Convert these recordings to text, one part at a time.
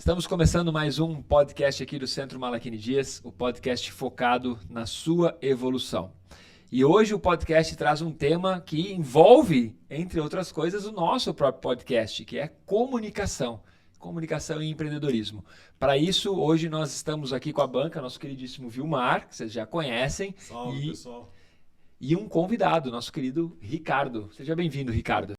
Estamos começando mais um podcast aqui do Centro Malaquini Dias, o podcast focado na sua evolução. E hoje o podcast traz um tema que envolve, entre outras coisas, o nosso próprio podcast, que é comunicação. Comunicação e empreendedorismo. Para isso, hoje nós estamos aqui com a banca, nosso queridíssimo Vilmar, que vocês já conhecem. Salve, pessoal. E um convidado, nosso querido Ricardo. Seja bem-vindo, Ricardo.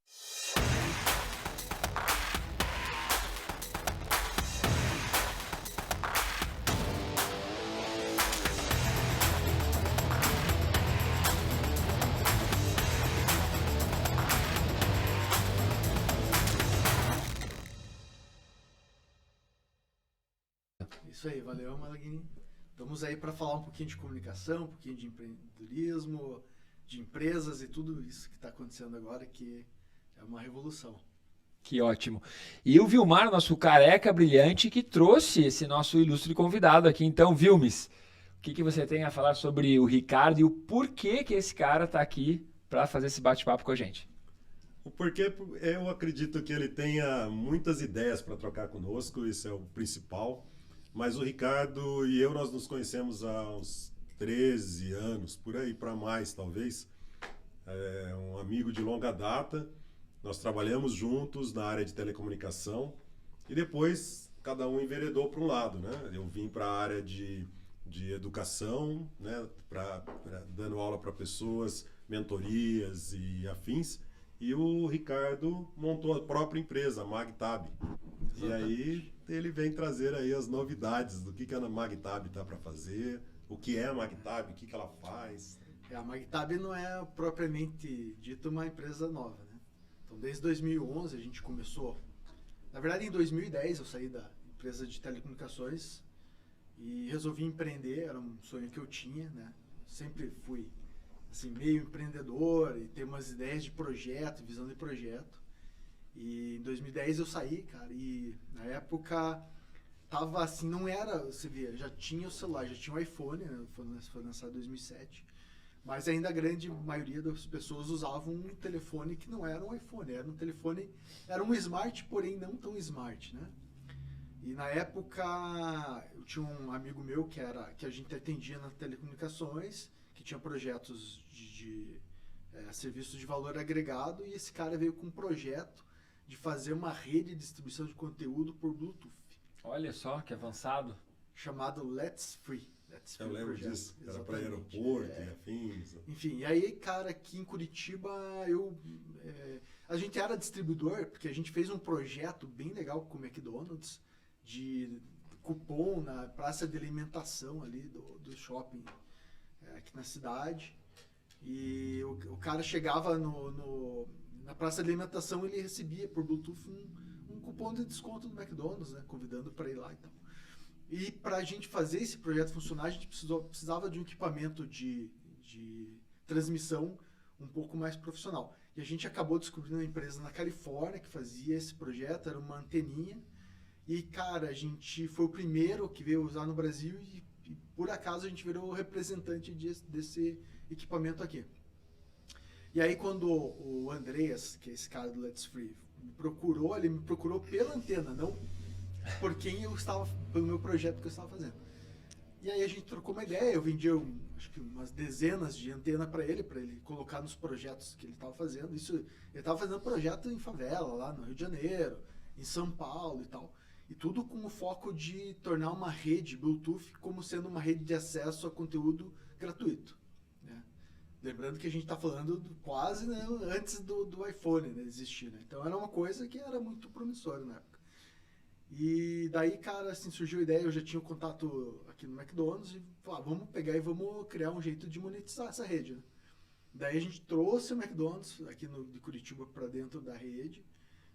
Isso aí, valeu, Malaguini. Estamos aí para falar um pouquinho de comunicação, um pouquinho de empreendedorismo, de empresas e tudo isso que está acontecendo agora, que é uma revolução. Que ótimo. E o Vilmar, nosso careca brilhante, que trouxe esse nosso ilustre convidado aqui. Então, Vilmes, o que você tem a falar sobre o Ricardo e o porquê que esse cara está aqui para fazer esse bate-papo com a gente? O porquê, eu acredito que ele tenha muitas ideias para trocar conosco, isso é o principal. Mas o Ricardo e eu, nós nos conhecemos há uns 13 anos, por aí, para mais talvez. É um amigo de longa data, nós trabalhamos juntos na área de telecomunicação e depois cada um enveredou para um lado, né? Eu vim para a área de educação, né? Dando aula para pessoas, mentorias e afins. E o Ricardo montou a própria empresa, a MagTab. E aí ele vem trazer aí as novidades do que a MagTab está para fazer, o que é a MagTab, o que ela faz. A MagTab não é propriamente dito uma empresa nova, né? Então, desde 2011 a gente começou. Na verdade, em 2010 eu saí da empresa de telecomunicações e resolvi empreender, era um sonho que eu tinha, né? Sempre fui assim, meio empreendedor e ter umas ideias de projeto, visão de projeto. E em 2010 eu saí, cara, e na época tava assim, não era, você via, já tinha o celular, já tinha o iPhone, né? Foi lançado em 2007, mas ainda a grande maioria das pessoas usavam um telefone que não era um iPhone, era um telefone, era um smart, porém não tão smart, né? E na época eu tinha um amigo meu que a gente atendia nas telecomunicações, que tinha projetos de serviços de valor agregado, e esse cara veio com um projeto de fazer uma rede de distribuição de conteúdo por Bluetooth. Olha só, que avançado. Chamado Let's Free. Eu lembro disso, era para aeroporto e afins. Enfim, e aí, cara, aqui em Curitiba, a gente era distribuidor, porque a gente fez um projeto bem legal com o McDonald's, de cupom na praça de alimentação ali do shopping aqui na cidade. E o cara chegava na praça de alimentação, ele recebia por Bluetooth um cupom de desconto do McDonald's, né? Convidando para ir lá e tal. E para a gente fazer esse projeto funcionar, a gente precisava de um equipamento de transmissão um pouco mais profissional. E a gente acabou descobrindo uma empresa na Califórnia que fazia esse projeto, era uma anteninha. E, cara, a gente foi o primeiro que veio usar no Brasil e por acaso a gente virou o representante desse equipamento aqui. E aí quando o Andreas, que é esse cara do Let's Free, ele me procurou pela antena, não pelo meu projeto que eu estava fazendo. E aí a gente trocou uma ideia, eu vendia acho que umas dezenas de antenas para ele colocar nos projetos que ele estava fazendo. Ele estava fazendo projeto em favela, lá no Rio de Janeiro, em São Paulo e tal. E tudo com o foco de tornar uma rede Bluetooth como sendo uma rede de acesso a conteúdo gratuito. Né? Lembrando que a gente está falando quase, né, antes do iPhone, né, existir. Né? Então era uma coisa que era muito promissora na época. E daí, cara, assim, surgiu a ideia, eu já tinha um contato aqui no McDonald's e falei, vamos pegar e vamos criar um jeito de monetizar essa rede. Né? Daí a gente trouxe o McDonald's aqui de Curitiba para dentro da rede.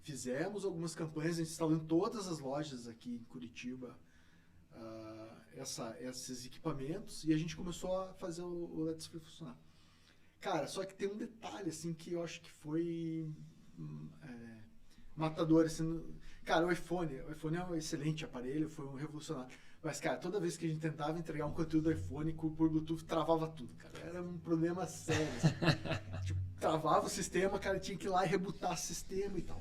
Fizemos algumas campanhas, a gente instalou em todas as lojas aqui em Curitiba esses equipamentos e a gente começou a fazer o Let's Free funcionar. Cara, só que tem um detalhe assim que eu acho que foi matador. Assim, cara, o iPhone é um excelente aparelho, foi um revolucionário. Mas, cara, toda vez que a gente tentava entregar um conteúdo do iPhone por Bluetooth, travava tudo, cara. Era um problema sério. Assim. Tipo, travava o sistema, cara, tinha que ir lá e rebutar o sistema e tal.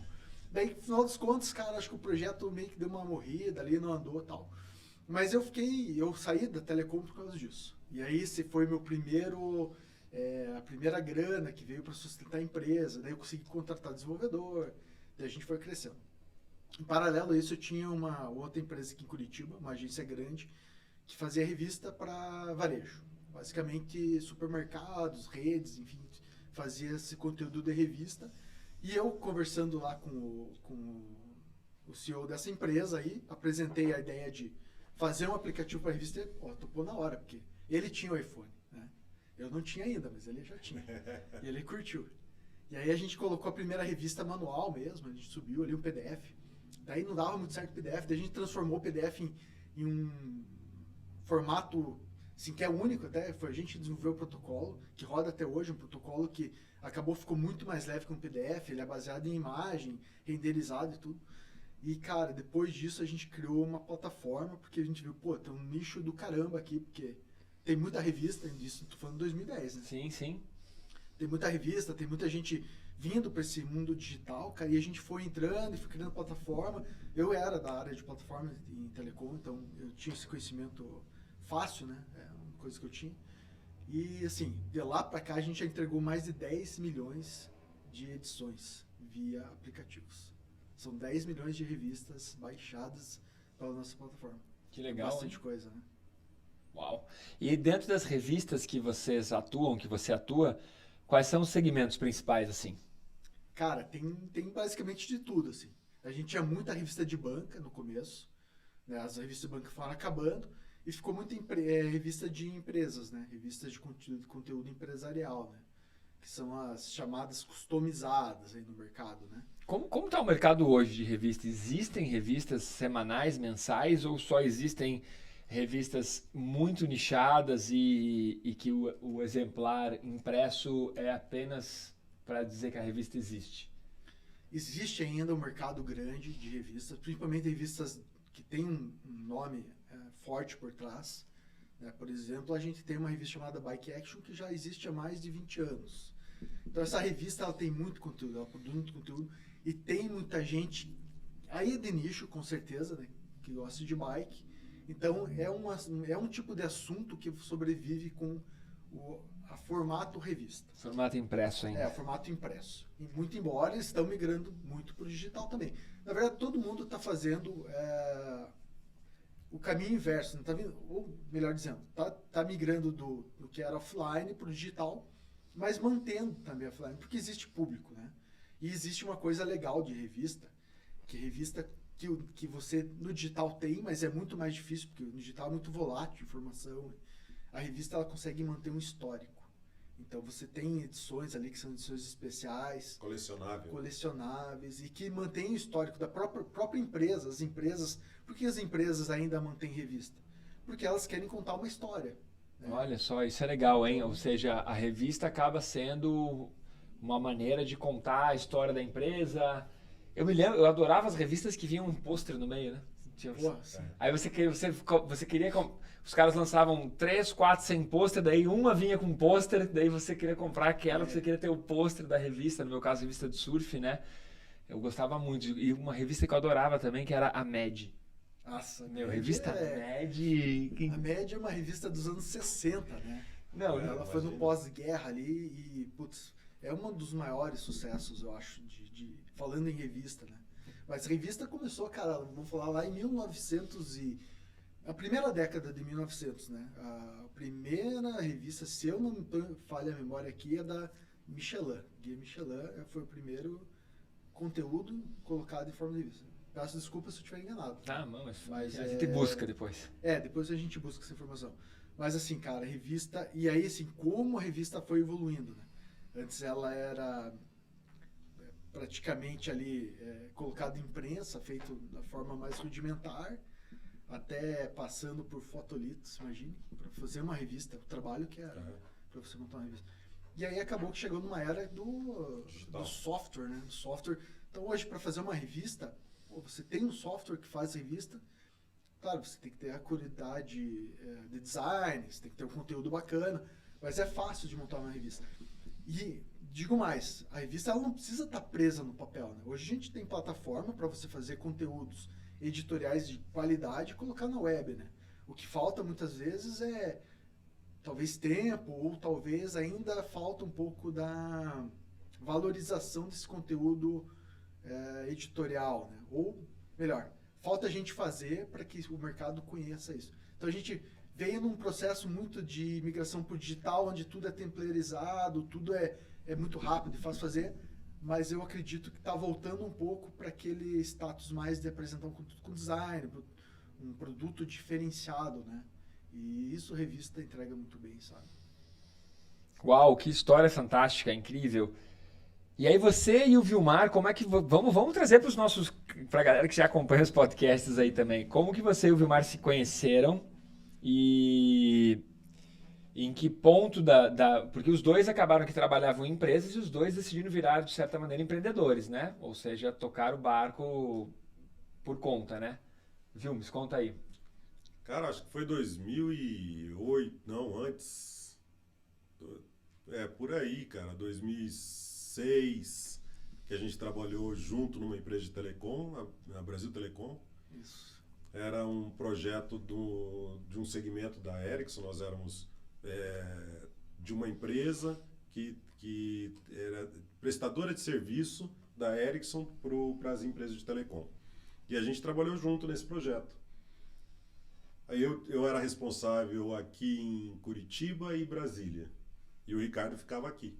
Daí, no final dos contos, cara, acho que o projeto meio que deu uma morrida ali, não andou e tal. Mas eu saí da Telecom por causa disso. E aí, esse foi meu a primeira grana que veio para sustentar a empresa. Daí eu consegui contratar desenvolvedor, daí a gente foi crescendo. Em paralelo a isso, eu tinha uma outra empresa aqui em Curitiba, uma agência grande, que fazia revista para varejo. Basicamente, supermercados, redes, enfim, fazia esse conteúdo de revista. E eu, conversando lá com o CEO dessa empresa aí, apresentei a ideia de fazer um aplicativo para revista e topou na hora, porque ele tinha o iPhone, né? Eu não tinha ainda, mas ele já tinha. E ele curtiu. E aí a gente colocou a primeira revista manual mesmo, a gente subiu ali um PDF. Daí não dava muito certo o PDF, daí a gente transformou o PDF em um formato assim, que é único até. Foi a gente desenvolveu o protocolo, que roda até hoje, um protocolo que ficou muito mais leve que um PDF, ele é baseado em imagem, renderizado e tudo. E, cara, depois disso a gente criou uma plataforma, porque a gente viu, tem um nicho do caramba aqui, porque tem muita revista, disso, tô falando 2010, né? Sim, sim. Tem muita revista, tem muita gente vindo para esse mundo digital, cara, e a gente foi entrando e foi criando plataforma. Eu era da área de plataforma em telecom, então eu tinha esse conhecimento fácil, né? É uma coisa que eu tinha. E, assim, de lá para cá a gente já entregou mais de 10 milhões de edições via aplicativos. São 10 milhões de revistas baixadas pela nossa plataforma. Que legal, bastante coisa, né? Uau! E dentro das revistas que vocês atuam, que você atua, quais são os segmentos principais, assim? Cara, tem basicamente de tudo, assim. A gente tinha muita revista de banca no começo, né? As revistas de banca foram acabando e ficou muita revista de empresas, né? Revistas de conteúdo empresarial, né? Que são as chamadas customizadas aí no mercado, né? Como está o mercado hoje de revistas? Existem revistas semanais, mensais, ou só existem revistas muito nichadas e que o exemplar impresso é apenas para dizer que a revista existe? Existe ainda um mercado grande de revistas, principalmente revistas que têm um nome forte por trás. Né? Por exemplo, a gente tem uma revista chamada Bike Action que já existe há mais de 20 anos. Então essa revista ela tem muito conteúdo, ela produz muito conteúdo e tem muita gente aí de nicho, com certeza, né? Que gosta de bike. Então é um tipo de assunto que sobrevive com a formato revista. Formato impresso ainda. Formato impresso. E muito embora eles estão migrando muito para o digital também. Na verdade, todo mundo está fazendo o caminho inverso, tá vendo? Ou melhor dizendo, tá migrando do que era offline para o digital, mas mantendo também offline, porque existe público, né? E existe uma coisa legal de revista, que revista que você no digital tem, mas é muito mais difícil, porque no digital é muito volátil a informação. A revista ela consegue manter um histórico. Então você tem edições ali que são edições especiais, colecionáveis e que mantém o histórico da própria empresa. As empresas, por que as empresas ainda mantêm revista? Porque elas querem contar uma história. Né? Olha só, isso é legal, hein? Ou seja, a revista acaba sendo uma maneira de contar a história da empresa. Eu me lembro, eu adorava as revistas que vinham um pôster no meio, né? Aí você queria... Os caras lançavam 3, 4, 100 pôster, daí uma vinha com pôster, daí você queria comprar aquela, você queria ter o pôster da revista, no meu caso, a revista de surf, né? Eu gostava muito. E uma revista que eu adorava também, que era a Mad. Nossa, revista Mad... A Mad é uma revista dos anos 60, né? Não, ela foi no pós-guerra ali e, putz, é um dos maiores sucessos, eu acho, falando em revista, né? Mas revista começou, cara, vamos falar lá em 1900 a primeira década de 1900, né? A primeira revista, se eu não me falha a memória aqui, é da Michelin. Guia Michelin foi o primeiro conteúdo colocado em forma de revista. Peço desculpas se eu estiver enganado. Mas a gente busca depois. Depois a gente busca essa informação. Mas assim, cara, revista... E aí, assim, como a revista foi evoluindo, né? Antes ela era praticamente ali colocado em imprensa, feito da forma mais rudimentar, até passando por fotolitos, imagine, para fazer uma revista, o trabalho que era para você montar uma revista. E aí acabou que chegou numa era do software, né? Do software. Então hoje, para fazer uma revista, você tem um software que faz revista, claro, você tem que ter a qualidade de design, você tem que ter um conteúdo bacana, mas é fácil de montar uma revista. E digo mais, a revista ela não precisa estar presa no papel, né? Hoje a gente tem plataforma para você fazer conteúdos editoriais de qualidade e colocar na web, né? O que falta muitas vezes é talvez tempo ou talvez ainda falta um pouco da valorização desse conteúdo editorial, né? Ou melhor, falta a gente fazer para que o mercado conheça isso. Então a gente veio num processo muito de migração para o digital, onde tudo é templarizado, tudo é muito rápido e fácil fazer, mas eu acredito que está voltando um pouco para aquele status mais de apresentar um conteúdo com design, um produto diferenciado, né? E isso a revista entrega muito bem, sabe? Uau, que história fantástica, incrível. E aí você e o Vilmar, como é que... Vamos trazer para a galera que já acompanha os podcasts aí também. Como que você e o Vilmar se conheceram e em que ponto porque os dois acabaram que trabalhavam em empresas e os dois decidiram virar, de certa maneira, empreendedores, né? Ou seja, tocar o barco por conta, né? Vilmes, conta aí. Cara, acho que foi 2008, não, antes. Por aí, cara, 2006, que a gente trabalhou junto numa empresa de telecom, na Brasil Telecom. Isso. Era um projeto de um segmento da Ericsson. Nós éramos de uma empresa que era prestadora de serviço da Ericsson para as empresas de telecom. E a gente trabalhou junto nesse projeto. Aí eu era responsável aqui em Curitiba e Brasília. E o Ricardo ficava aqui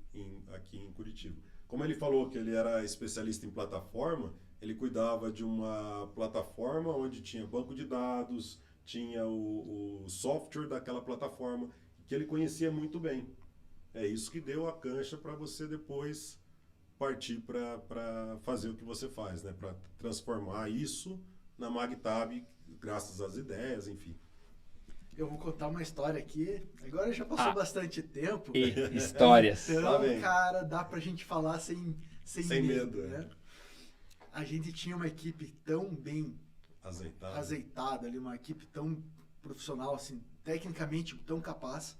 em Curitiba. Como ele falou que ele era especialista em plataforma, ele cuidava de uma plataforma onde tinha banco de dados, tinha o software daquela plataforma, que ele conhecia muito bem. É isso que deu a cancha para você depois partir para fazer o que você faz, né? Para transformar isso na MagTab, graças às ideias, enfim. Eu vou contar uma história aqui. Agora já passou bastante tempo. E histórias. Então, cara, dá pra gente falar sem medo, né? né? A gente tinha uma equipe tão bem azeitada ali, uma equipe tão profissional, assim, tecnicamente tão capaz,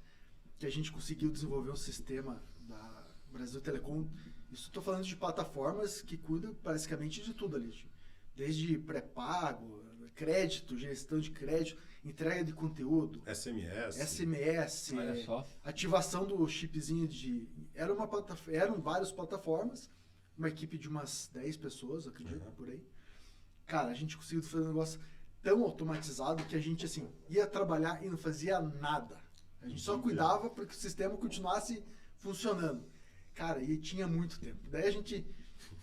que a gente conseguiu desenvolver um sistema da Brasil Telecom. Isso estou falando de plataformas que cuidam basicamente de tudo ali, desde pré-pago, crédito, gestão de crédito, entrega de conteúdo, SMS, olha só, ativação do chipzinho de... Eram várias plataformas, uma equipe de umas 10 pessoas, acredito, por aí. Cara, a gente conseguiu fazer um negócio tão automatizado que a gente, assim, ia trabalhar e não fazia nada. A gente só cuidava para que o sistema continuasse funcionando. Cara, e tinha muito tempo. Daí a gente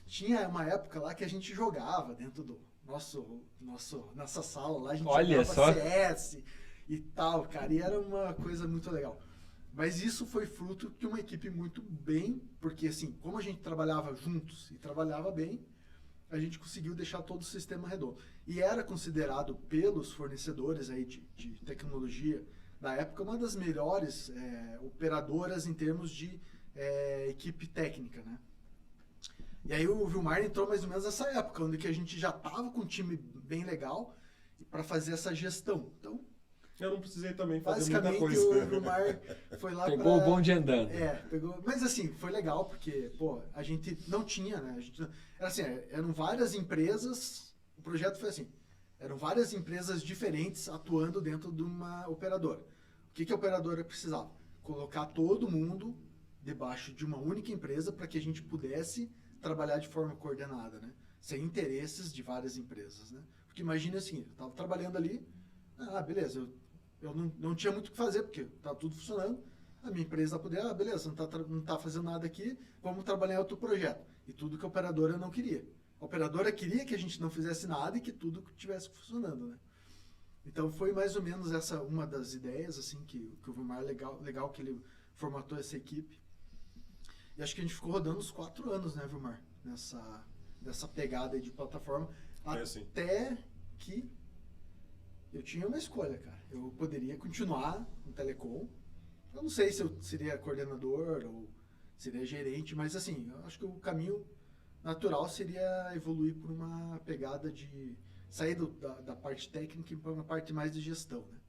tinha uma época lá que a gente jogava dentro do nossa sala lá, a gente jogava CS e tal, cara, e era uma coisa muito legal. Mas isso foi fruto de uma equipe muito bem, porque assim, como a gente trabalhava juntos e trabalhava bem, a gente conseguiu deixar todo o sistema redondo. E era considerado pelos fornecedores aí de tecnologia da época uma das melhores operadoras em termos de equipe técnica, né? E aí o Vilmar entrou mais ou menos nessa época, onde que a gente já estava com um time bem legal para fazer essa gestão. Então, eu não precisei também fazer muita coisa. Basicamente o Vilmar foi lá pegou o bonde andando. Pegou. Mas assim, foi legal porque, a gente não tinha, né? Era assim, eram várias empresas, o projeto foi assim, eram várias empresas diferentes atuando dentro de uma operadora. O que a operadora precisava? Colocar todo mundo debaixo de uma única empresa para que a gente pudesse trabalhar de forma coordenada, né? Sem interesses de várias empresas, né? Porque imagina assim, eu estava trabalhando ali, beleza, eu não tinha muito o que fazer, porque estava tudo funcionando, a minha empresa poderia, beleza, não tá fazendo nada aqui, vamos trabalhar em outro projeto. E tudo que a operadora não queria. A operadora queria que a gente não fizesse nada e que tudo estivesse funcionando, né? Então foi mais ou menos essa uma das ideias, assim, que o Vilmar, legal que ele formatou essa equipe. E acho que a gente ficou rodando uns 4 anos, né, Vilmar? Nessa pegada aí de plataforma. Até que eu tinha uma escolha, cara. Eu poderia continuar no Telecom. Eu não sei se eu seria coordenador ou seria gerente, mas assim, eu acho que o caminho natural seria evoluir por uma pegada de sair da parte técnica para uma parte mais de gestão, né?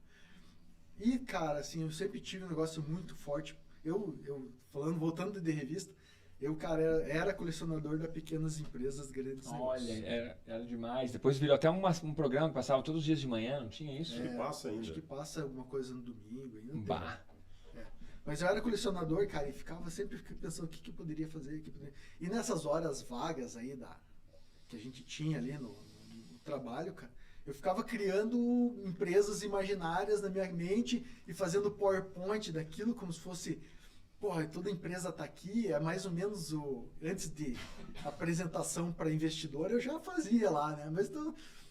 E, cara, assim, eu sempre tive um negócio muito forte. Eu voltando de revista, Eu, cara, era colecionador das pequenas empresas, grandes negócios. Olha, era demais. Depois virou até um programa que passava todos os dias de manhã, não tinha isso? Acho que passa ainda. Acho que passa alguma coisa no domingo ainda. Bah. Mas eu era colecionador, cara, e ficava sempre pensando o que eu poderia fazer. E nessas horas vagas aí que a gente tinha ali no trabalho, cara, eu ficava criando empresas imaginárias na minha mente e fazendo PowerPoint daquilo como se fosse, porra, toda empresa tá aqui, é mais ou menos antes de apresentação para investidor, eu já fazia lá, né? Mas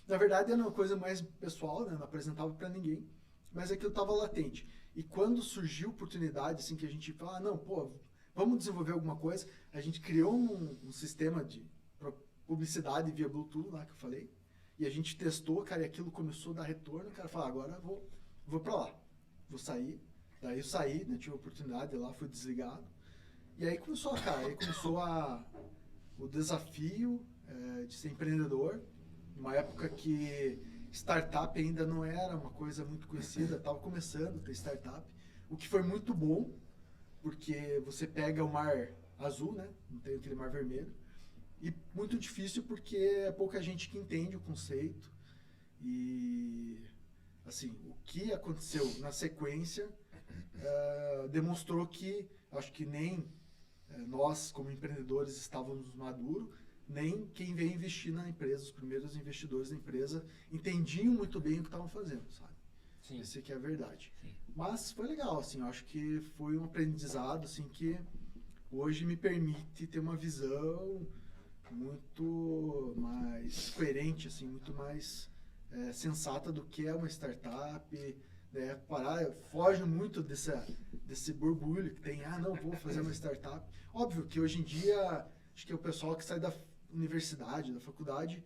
na verdade era uma coisa mais pessoal, né? Não apresentava para ninguém, mas aquilo estava latente. E quando surgiu oportunidade, assim, que a gente fala, não, pô, vamos desenvolver alguma coisa, a gente criou um sistema de publicidade via Bluetooth lá que eu falei, e a gente testou, cara, e aquilo começou a dar retorno, o cara falou, agora vou pra lá, vou sair. Daí eu saí, né, tive a oportunidade lá, fui desligado. E aí começou, cara, o desafio de ser empreendedor, numa época que startup ainda não era uma coisa muito conhecida, estava começando a ter startup, o que foi muito bom, porque você pega o mar azul, né, não tem aquele mar vermelho, e muito difícil porque é pouca gente que entende o conceito. E, assim, o que aconteceu na sequência demonstrou que, acho que nem nós, como empreendedores, estávamos maduros, nem quem veio investir na empresa, os primeiros investidores da empresa, entendiam muito bem o que estavam fazendo, sabe? Sim. Essa que é a verdade. Sim. Mas foi legal, assim, eu acho que foi um aprendizado, assim, que hoje me permite ter uma visão muito mais coerente, assim, muito mais sensata do que é uma startup, né? Foge muito desse borbulho que tem, não, vou fazer uma startup. Óbvio que hoje em dia, acho que o pessoal que sai da universidade, da faculdade,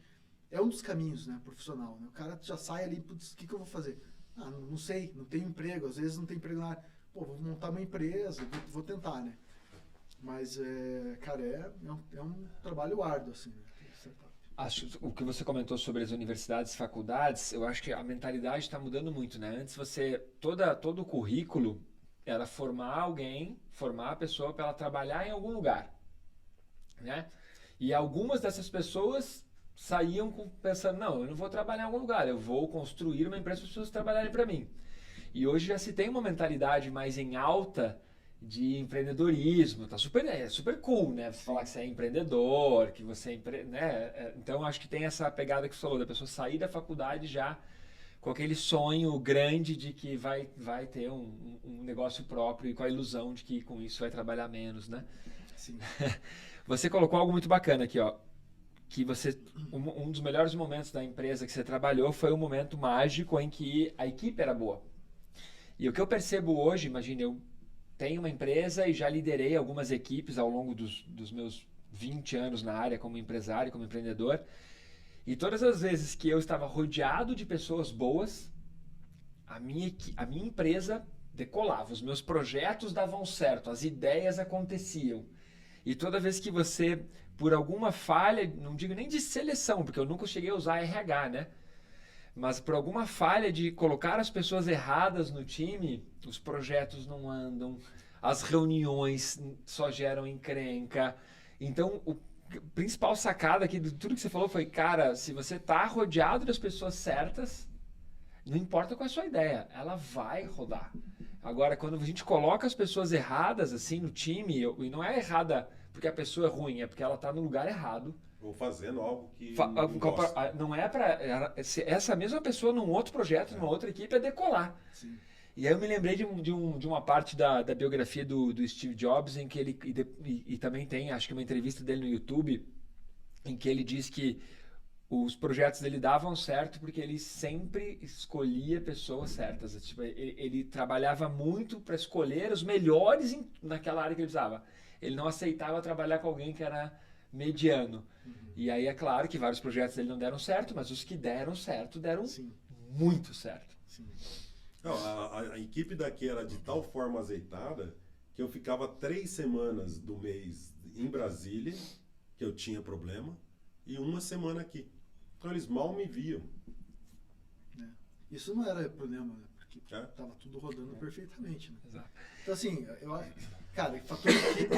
é um dos caminhos, né, profissional, né? O cara já sai ali, putz, o que eu vou fazer? Não sei, não tenho emprego, às vezes não tem emprego na área. Pô, vou montar uma empresa, vou tentar, né? Mas, cara, é um trabalho árduo, assim, né? Acho o que você comentou sobre as universidades e faculdades, eu acho que a mentalidade está mudando muito, né? Antes todo o currículo era formar a pessoa para ela trabalhar em algum lugar, né? E algumas dessas pessoas saíam pensando, não, eu não vou trabalhar em algum lugar, eu vou construir uma empresa para as pessoas trabalharem para mim. E hoje já se tem uma mentalidade mais em alta de empreendedorismo, tá super cool, né? Você falar que você é empreendedor, que você né? Então acho que tem essa pegada que você falou, da pessoa sair da faculdade já com aquele sonho grande de que vai ter um negócio próprio e com a ilusão de que com isso vai trabalhar menos, né? Sim. Você colocou algo muito bacana aqui, ó. Que um dos melhores momentos da empresa que você trabalhou foi o momento mágico em que a equipe era boa. E o que eu percebo hoje, imagine, eu tenho uma empresa e já liderei algumas equipes ao longo dos meus 20 anos na área como empresário, como empreendedor. E todas as vezes que eu estava rodeado de pessoas boas, a minha empresa decolava, os meus projetos davam certo, as ideias aconteciam. E toda vez que você, por alguma falha, não digo nem de seleção, porque eu nunca cheguei a usar RH, né? Mas por alguma falha de colocar as pessoas erradas no time, os projetos não andam, as reuniões só geram encrenca. Então, a principal sacada aqui de tudo que você falou foi, cara, se você está rodeado das pessoas certas, não importa qual é a sua ideia, ela vai rodar. Agora, quando a gente coloca as pessoas erradas assim no time, e não é errada porque a pessoa é ruim, é porque ela está no lugar errado. Ou fazendo algo que não gosta. Não é para essa mesma pessoa num outro projeto, numa outra equipe, é decolar. Sim. E aí eu me lembrei de uma parte da biografia do Steve Jobs, em que ele, e também tem, acho que uma entrevista dele no YouTube, em que ele diz que os projetos dele davam certo porque ele sempre escolhia pessoas certas. Tipo, ele trabalhava muito para escolher os melhores naquela área que ele precisava. Ele não aceitava trabalhar com alguém que era mediano. E aí é claro que vários projetos dele não deram certo, mas os que deram certo, deram Sim. muito certo. Sim. Não, a equipe daqui era de tal forma azeitada que eu ficava 3 semanas do mês em Brasília, que eu tinha problema, e 1 semana aqui. Então eles mal me viam. Isso não era problema, né? porque tava tudo rodando perfeitamente, né? Exato. Então, assim, cara, o fator equipe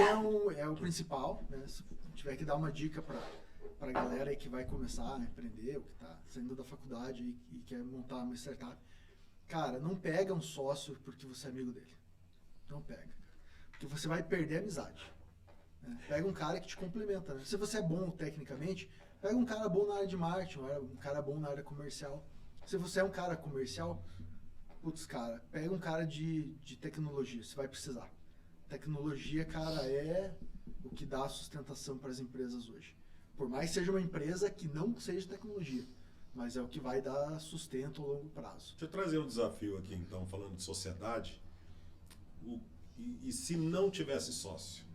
é o principal, né? Se tiver que dar uma dica pra galera aí que vai começar a empreender, ou que tá saindo da faculdade e quer montar uma startup, cara, não pega um sócio porque você é amigo dele. Não pega. Porque você vai perder a amizade. Né? Pega um cara que te complementa, né? Se você é bom tecnicamente, pega um cara bom na área de marketing, um cara bom na área comercial. Se você é um cara comercial, putz, cara, pega um cara de tecnologia, você vai precisar. Tecnologia, cara, é o que dá sustentação para as empresas hoje. Por mais que seja uma empresa que não seja tecnologia, mas é o que vai dar sustento a longo prazo. Deixa eu trazer um desafio aqui, então, falando de sociedade. E se não tivesse sócio,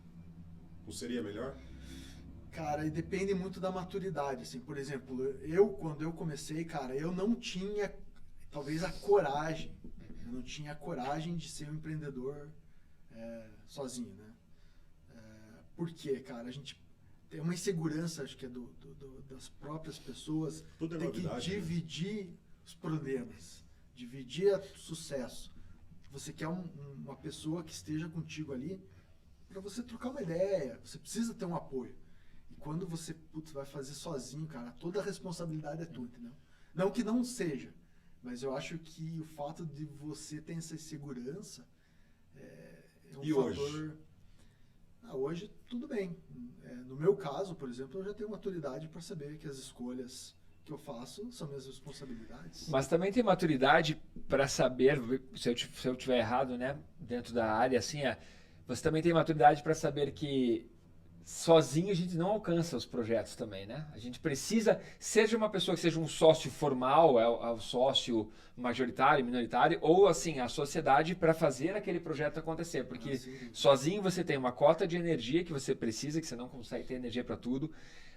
não seria melhor? Cara, e depende muito da maturidade, assim. Por exemplo, quando eu comecei, cara, eu não tinha, talvez, a coragem. Eu não tinha a coragem de ser um empreendedor sozinho, né? Por quê, cara? A gente tem uma insegurança, acho que é das próprias pessoas. Tudo é tem novidade, que dividir os problemas, dividir o sucesso. Você quer uma pessoa que esteja contigo ali para você trocar uma ideia. Você precisa ter um apoio. E quando você vai fazer sozinho, cara, toda a responsabilidade é tua, entendeu? Não que não seja, mas eu acho que o fato de você ter essa segurança é um e fator... hoje? Hoje, tudo bem. No meu caso, por exemplo, eu já tenho maturidade para saber que as escolhas que eu faço são minhas responsabilidades. Mas também tem maturidade para saber, se eu tiver errado, né, dentro da área, assim, você também tem maturidade para saber que sozinho a gente não alcança os projetos também, né? A gente precisa, seja uma pessoa que seja um sócio formal, é o sócio majoritário, minoritário, ou assim, a sociedade para fazer aquele projeto acontecer, porque sozinho você tem uma cota de energia que você precisa, que você não consegue ter energia para tudo.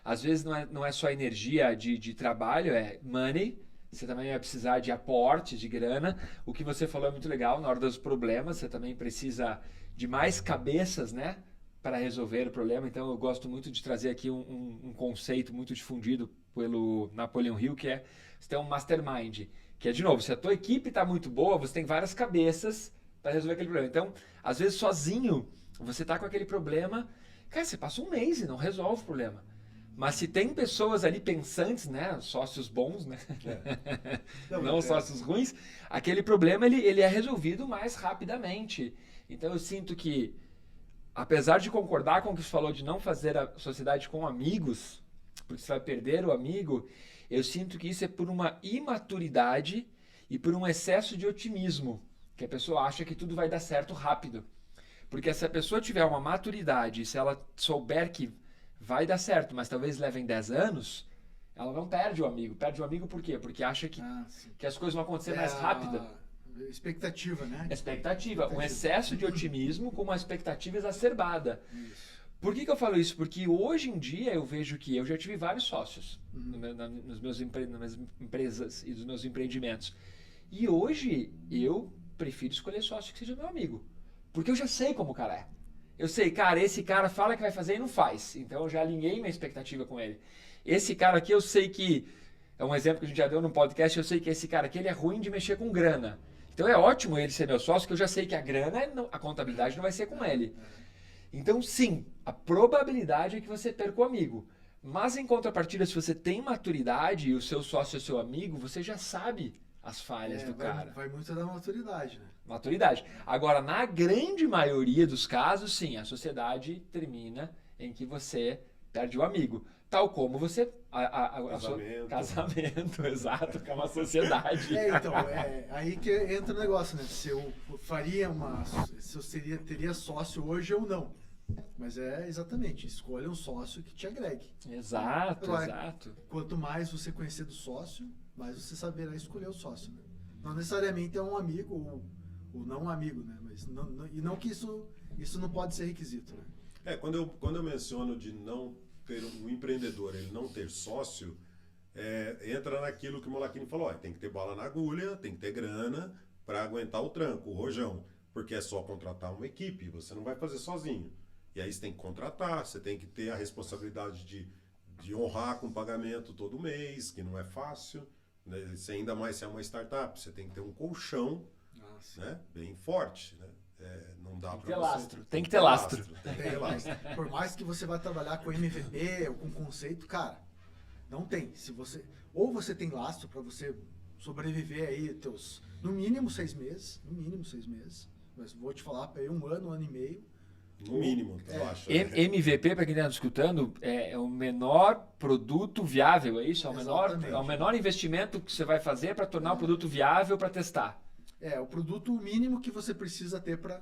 Às vezes não é só energia de trabalho, é money. Você também vai precisar de aporte, de grana. O que você falou é muito legal, na hora dos problemas, você também precisa de mais cabeças, né, para resolver o problema. Então eu gosto muito de trazer aqui um conceito muito difundido pelo Napoleon Hill, que é você tem um mastermind, que é, de novo, se a tua equipe está muito boa, você tem várias cabeças para resolver aquele problema. Então, às vezes sozinho, você está com aquele problema, cara, você passa um mês e não resolve o problema. Mas se tem pessoas ali pensantes, né, sócios bons, né, não sócios ruins, aquele problema ele é resolvido mais rapidamente. Então eu sinto que, apesar de concordar com o que você falou de não fazer a sociedade com amigos, porque você vai perder o amigo, eu sinto que isso é por uma imaturidade e por um excesso de otimismo, que a pessoa acha que tudo vai dar certo rápido. Porque se a pessoa tiver uma maturidade, se ela souber que vai dar certo, mas talvez levem 10 anos, ela não perde o amigo. Perde o amigo por quê? Porque acha que as coisas vão acontecer mais rápido. Expectativa, né? Expectativa. Um excesso de otimismo com uma expectativa exacerbada. Isso. Por que eu falo isso? Porque hoje em dia eu vejo que eu já tive vários sócios nas minhas empresas e dos meus empreendimentos. E hoje eu prefiro escolher sócio que seja meu amigo. Porque eu já sei como o cara é. Eu sei, cara, esse cara fala que vai fazer e não faz. Então eu já alinhei minha expectativa com ele. Esse cara aqui eu sei que, é um exemplo que a gente já deu no podcast, eu sei que esse cara aqui ele é ruim de mexer com grana. Então é ótimo ele ser meu sócio, que eu já sei que a grana, a contabilidade não vai ser com ele. Então sim, a probabilidade é que você perca o amigo. Mas em contrapartida, se você tem maturidade e o seu sócio é seu amigo, você já sabe as falhas do cara. Vai muito da maturidade, né? Maturidade. Agora, na grande maioria dos casos, sim, a sociedade termina em que você perde o amigo. Tal como você... Casamento, exato, que é uma sociedade. Então, aí que entra o negócio, né? Se eu teria sócio hoje ou não. Mas exatamente, escolha um sócio que te agregue. Exato, Agora, exato. Quanto mais você conhecer do sócio, mais você saberá escolher o sócio. Né? Não necessariamente é um amigo ou não um amigo, né? Mas não que isso não pode ser requisito, né? Quando eu menciono de não ter um empreendedor, ele não ter sócio, entra naquilo que o Molachini falou, tem que ter bala na agulha, tem que ter grana para aguentar o tranco, o rojão, porque é só contratar uma equipe, você não vai fazer sozinho. E aí você tem que contratar, você tem que ter a responsabilidade de honrar com pagamento todo mês, que não é fácil, né? Ainda mais se é uma startup, você tem que ter um colchão né? Bem forte, né? Não dá Tem que para ter você... lastro. Tem que ter lastro. Tem que ter lastro. Por mais que você vai trabalhar com MVP ou com conceito, cara, não tem. Ou você tem lastro para você sobreviver aí no mínimo 6 meses, mas vou te falar para aí 1 ano, 1 ano e meio. No mínimo, eu acho. MVP, para quem está escutando, é o menor produto viável, é isso? É o menor investimento que você vai fazer para tornar o produto viável para testar. É o produto mínimo que você precisa ter para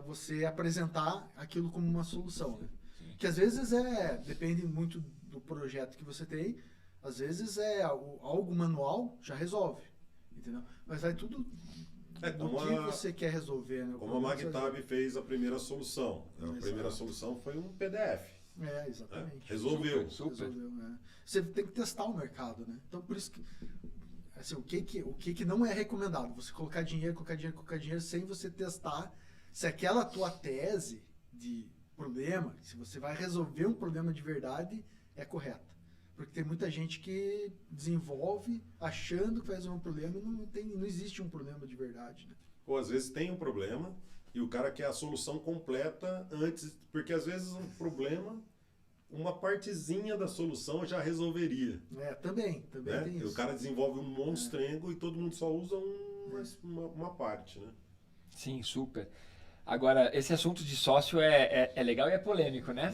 você apresentar aquilo como uma solução, né? Que às vezes depende muito do projeto que você tem, às vezes algo manual já resolve, entendeu? Mas vai tudo do que você quer resolver, né? Como a Magtab fez a primeira solução. A primeira solução foi um PDF. Exatamente. Resolveu. Super. Resolveu, né? Você tem que testar o mercado, né? Então, por isso que assim, o que não é recomendado? Você colocar dinheiro sem você testar se aquela tua tese de problema, se você vai resolver um problema de verdade, é correta. Porque tem muita gente que desenvolve achando que vai resolver um problema e não existe um problema de verdade, né? Ou às vezes tem um problema e o cara quer a solução completa antes, porque às vezes um problema, uma partezinha da solução já resolveria. Também né? tem E isso. o cara desenvolve um monstrengo e todo mundo só usa uma parte, né? Sim, super. Agora, esse assunto de sócio é legal e é polêmico, né?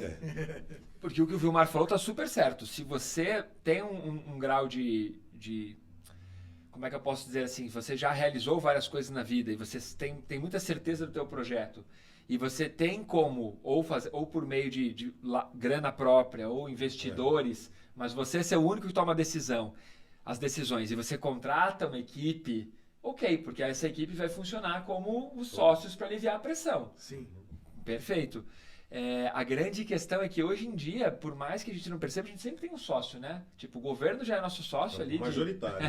Porque o que o Vilmar falou tá super certo. Se você tem um grau de... Como é que eu posso dizer assim? Você já realizou várias coisas na vida e você tem muita certeza do teu projeto e você tem como, ou por meio de grana própria ou investidores, mas você ser o único que toma as decisões e você contrata uma equipe... Ok, porque essa equipe vai funcionar como os sócios para aliviar a pressão. Sim. Perfeito. A grande questão é que hoje em dia, por mais que a gente não perceba, a gente sempre tem um sócio, né? Tipo, o governo já é nosso sócio ali. Majoritário,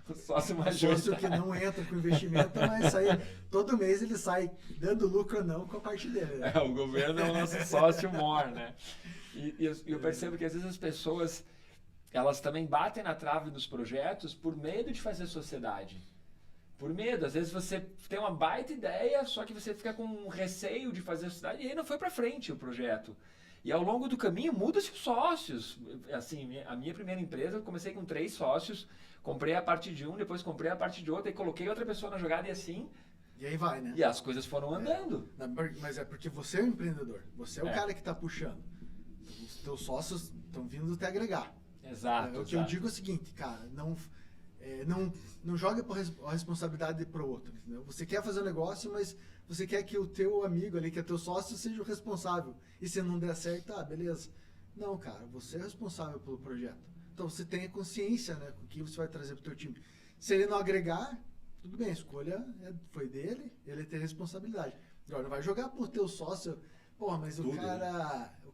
O sócio O majoritário. sócio que não entra com investimento, mas todo mês ele sai dando lucro ou não com a parte dele. Né? O governo é o nosso sócio maior, né? E eu percebo que às vezes as pessoas... elas também batem na trave dos projetos por medo de fazer sociedade. Por medo. Às vezes você tem uma baita ideia, só que você fica com um receio de fazer sociedade e aí não foi para frente o projeto. E ao longo do caminho muda-se os sócios. Assim, a minha primeira empresa, eu comecei com 3 sócios, comprei a parte de um, depois comprei a parte de outro e coloquei outra pessoa na jogada e assim... E aí vai, né? E as coisas foram andando. Mas é porque você é o empreendedor. Você é o cara que está puxando. Os teus sócios estão vindo te agregar. Exato. O que eu digo é o seguinte, cara, não joga a responsabilidade para o outro, entendeu? Você quer fazer um negócio, mas você quer que o teu amigo ali, que é teu sócio, seja o responsável. E se não der certo, beleza. Não, cara, você é responsável pelo projeto. Então você tenha consciência, né, com o que você vai trazer pro teu time. Se ele não agregar, tudo bem, a escolha foi dele, ele tem responsabilidade. Agora, não vai jogar pro teu sócio, mas o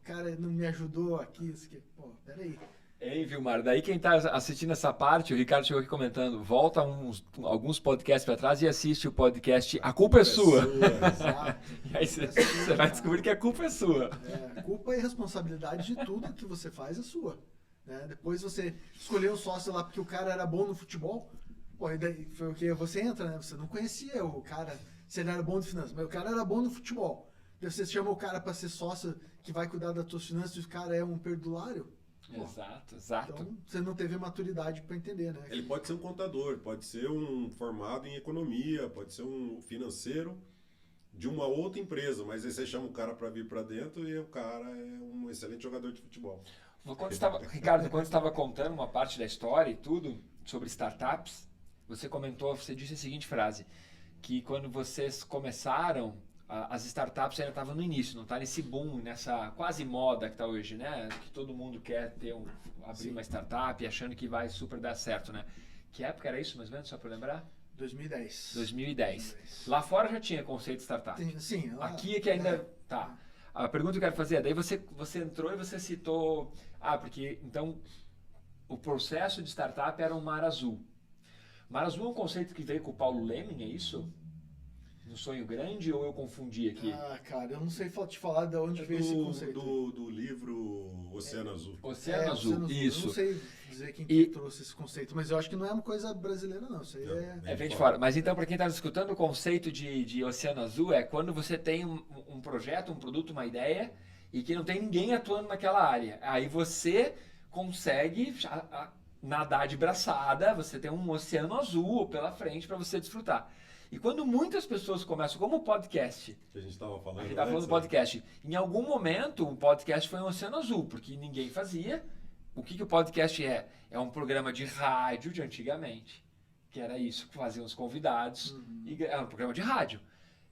cara não me ajudou aqui, isso aqui. Peraí. Ei, Vilmar, daí quem está assistindo essa parte, o Ricardo chegou aqui comentando, volta alguns podcasts para trás e assiste o podcast A Culpa é Sua. Exato. E aí você vai descobrir que a culpa é sua. A culpa e responsabilidade de tudo que você faz é sua. Né? Depois você escolheu um sócio lá porque o cara era bom no futebol, e daí foi o que você entra, né? Você não conhecia o cara, se ele era bom de finanças, mas o cara era bom no futebol. Daí você chama o cara para ser sócio que vai cuidar das tuas finanças e o cara é um perdulário. Exato. Então, você não teve maturidade para entender, né? Ele pode ser um contador, pode ser um formado em economia, pode ser um financeiro de uma outra empresa, mas aí você chama o cara para vir para dentro e o cara é um excelente jogador de futebol. Ricardo, quando estava contando uma parte da história e tudo sobre startups, você disse a seguinte frase, que quando vocês começaram, as startups ainda estavam no início, não está nesse boom, nessa quase moda que está hoje, né? Que todo mundo quer abrir uma startup achando que vai super dar certo, né? Que época era isso, mais ou menos, só para lembrar? 2010. Lá fora já tinha conceito de startup. Sim. Aqui é que ainda... Tá. A pergunta que eu quero fazer é, daí você entrou e você citou... porque então o processo de startup era um mar azul. Mar azul é um conceito que veio com o Paulo Lehmann, é isso? no sonho grande ou eu confundi aqui? Cara, eu não sei te falar de onde veio esse conceito. Do livro Oceano Azul. Oceano Azul, isso. Eu não sei dizer quem que trouxe esse conceito, mas eu acho que não é uma coisa brasileira, não. Isso aí É bem de fora. Mas então, para quem está escutando, o conceito de Oceano Azul é quando você tem um projeto, um produto, uma ideia e que não tem ninguém atuando naquela área. Aí você consegue nadar de braçada, você tem um oceano azul pela frente para você desfrutar. E quando muitas pessoas começam, como o podcast, que a gente estava falando. A gente estava falando do podcast. Em algum momento, o podcast foi um oceano azul, porque ninguém fazia. O que o podcast é? É um programa de rádio de antigamente, que era isso, que faziam os convidados, e era um programa de rádio.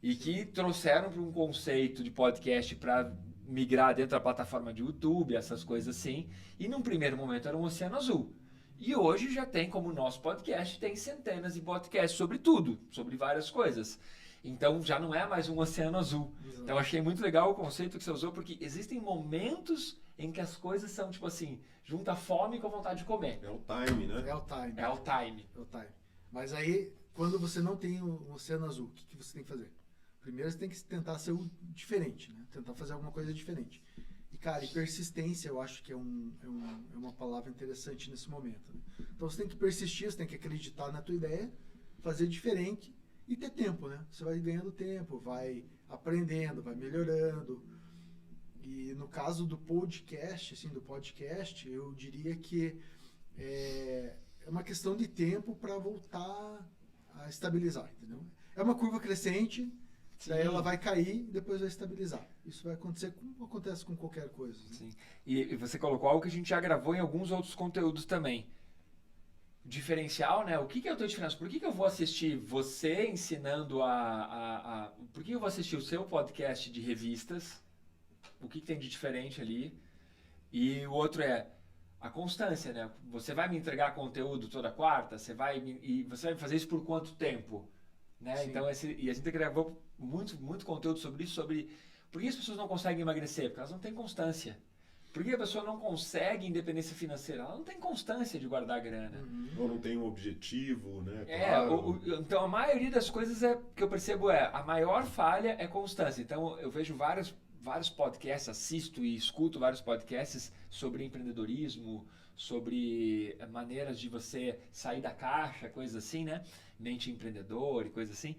E que trouxeram para um conceito de podcast para migrar dentro da plataforma de YouTube, essas coisas assim. E num primeiro momento era um oceano azul. E hoje já tem, como o nosso podcast, tem centenas de podcasts sobre tudo, sobre várias coisas. Então já não é mais um oceano azul. Exato. Então eu achei muito legal o conceito que você usou, porque existem momentos em que as coisas são tipo assim, junta fome com a vontade de comer. É o time, né? É o time. É o time. É o time. Mas aí, quando você não tem um oceano azul, o que você tem que fazer? Primeiro você tem que tentar ser o diferente, né? Tentar fazer alguma coisa diferente. E, cara, persistência eu acho que é uma palavra interessante nesse momento. Né? Então você tem que persistir, você tem que acreditar na tua ideia, fazer diferente e ter tempo, né? Você vai ganhando tempo, vai aprendendo, vai melhorando. E no caso do podcast, eu diria que é uma questão de tempo para voltar a estabilizar, entendeu? É uma curva crescente. Sim. Daí ela vai cair e depois vai estabilizar. Isso vai acontecer como acontece com qualquer coisa. Né? Sim. E você colocou algo que a gente já gravou em alguns outros conteúdos também. Diferencial, né? O que é o teu diferencial? Por que eu vou assistir você ensinando Por que eu vou assistir o seu podcast de revistas? O que tem de diferente ali? E o outro é a constância, né? Você vai me entregar conteúdo toda quarta? Você vai me fazer isso por quanto tempo? Né? Então, e a gente gravou muito conteúdo sobre isso, sobre por que as pessoas não conseguem emagrecer, porque elas não têm constância. Por que a pessoa não consegue independência financeira? Ela não tem constância de guardar grana. Ou não tem um objetivo, né? Claro. Então, a maioria das coisas que eu percebo a maior falha é constância. Então, eu vejo vários podcasts, assisto e escuto vários podcasts sobre empreendedorismo, sobre maneiras de você sair da caixa, coisas assim, né? Mente empreendedor e coisas assim.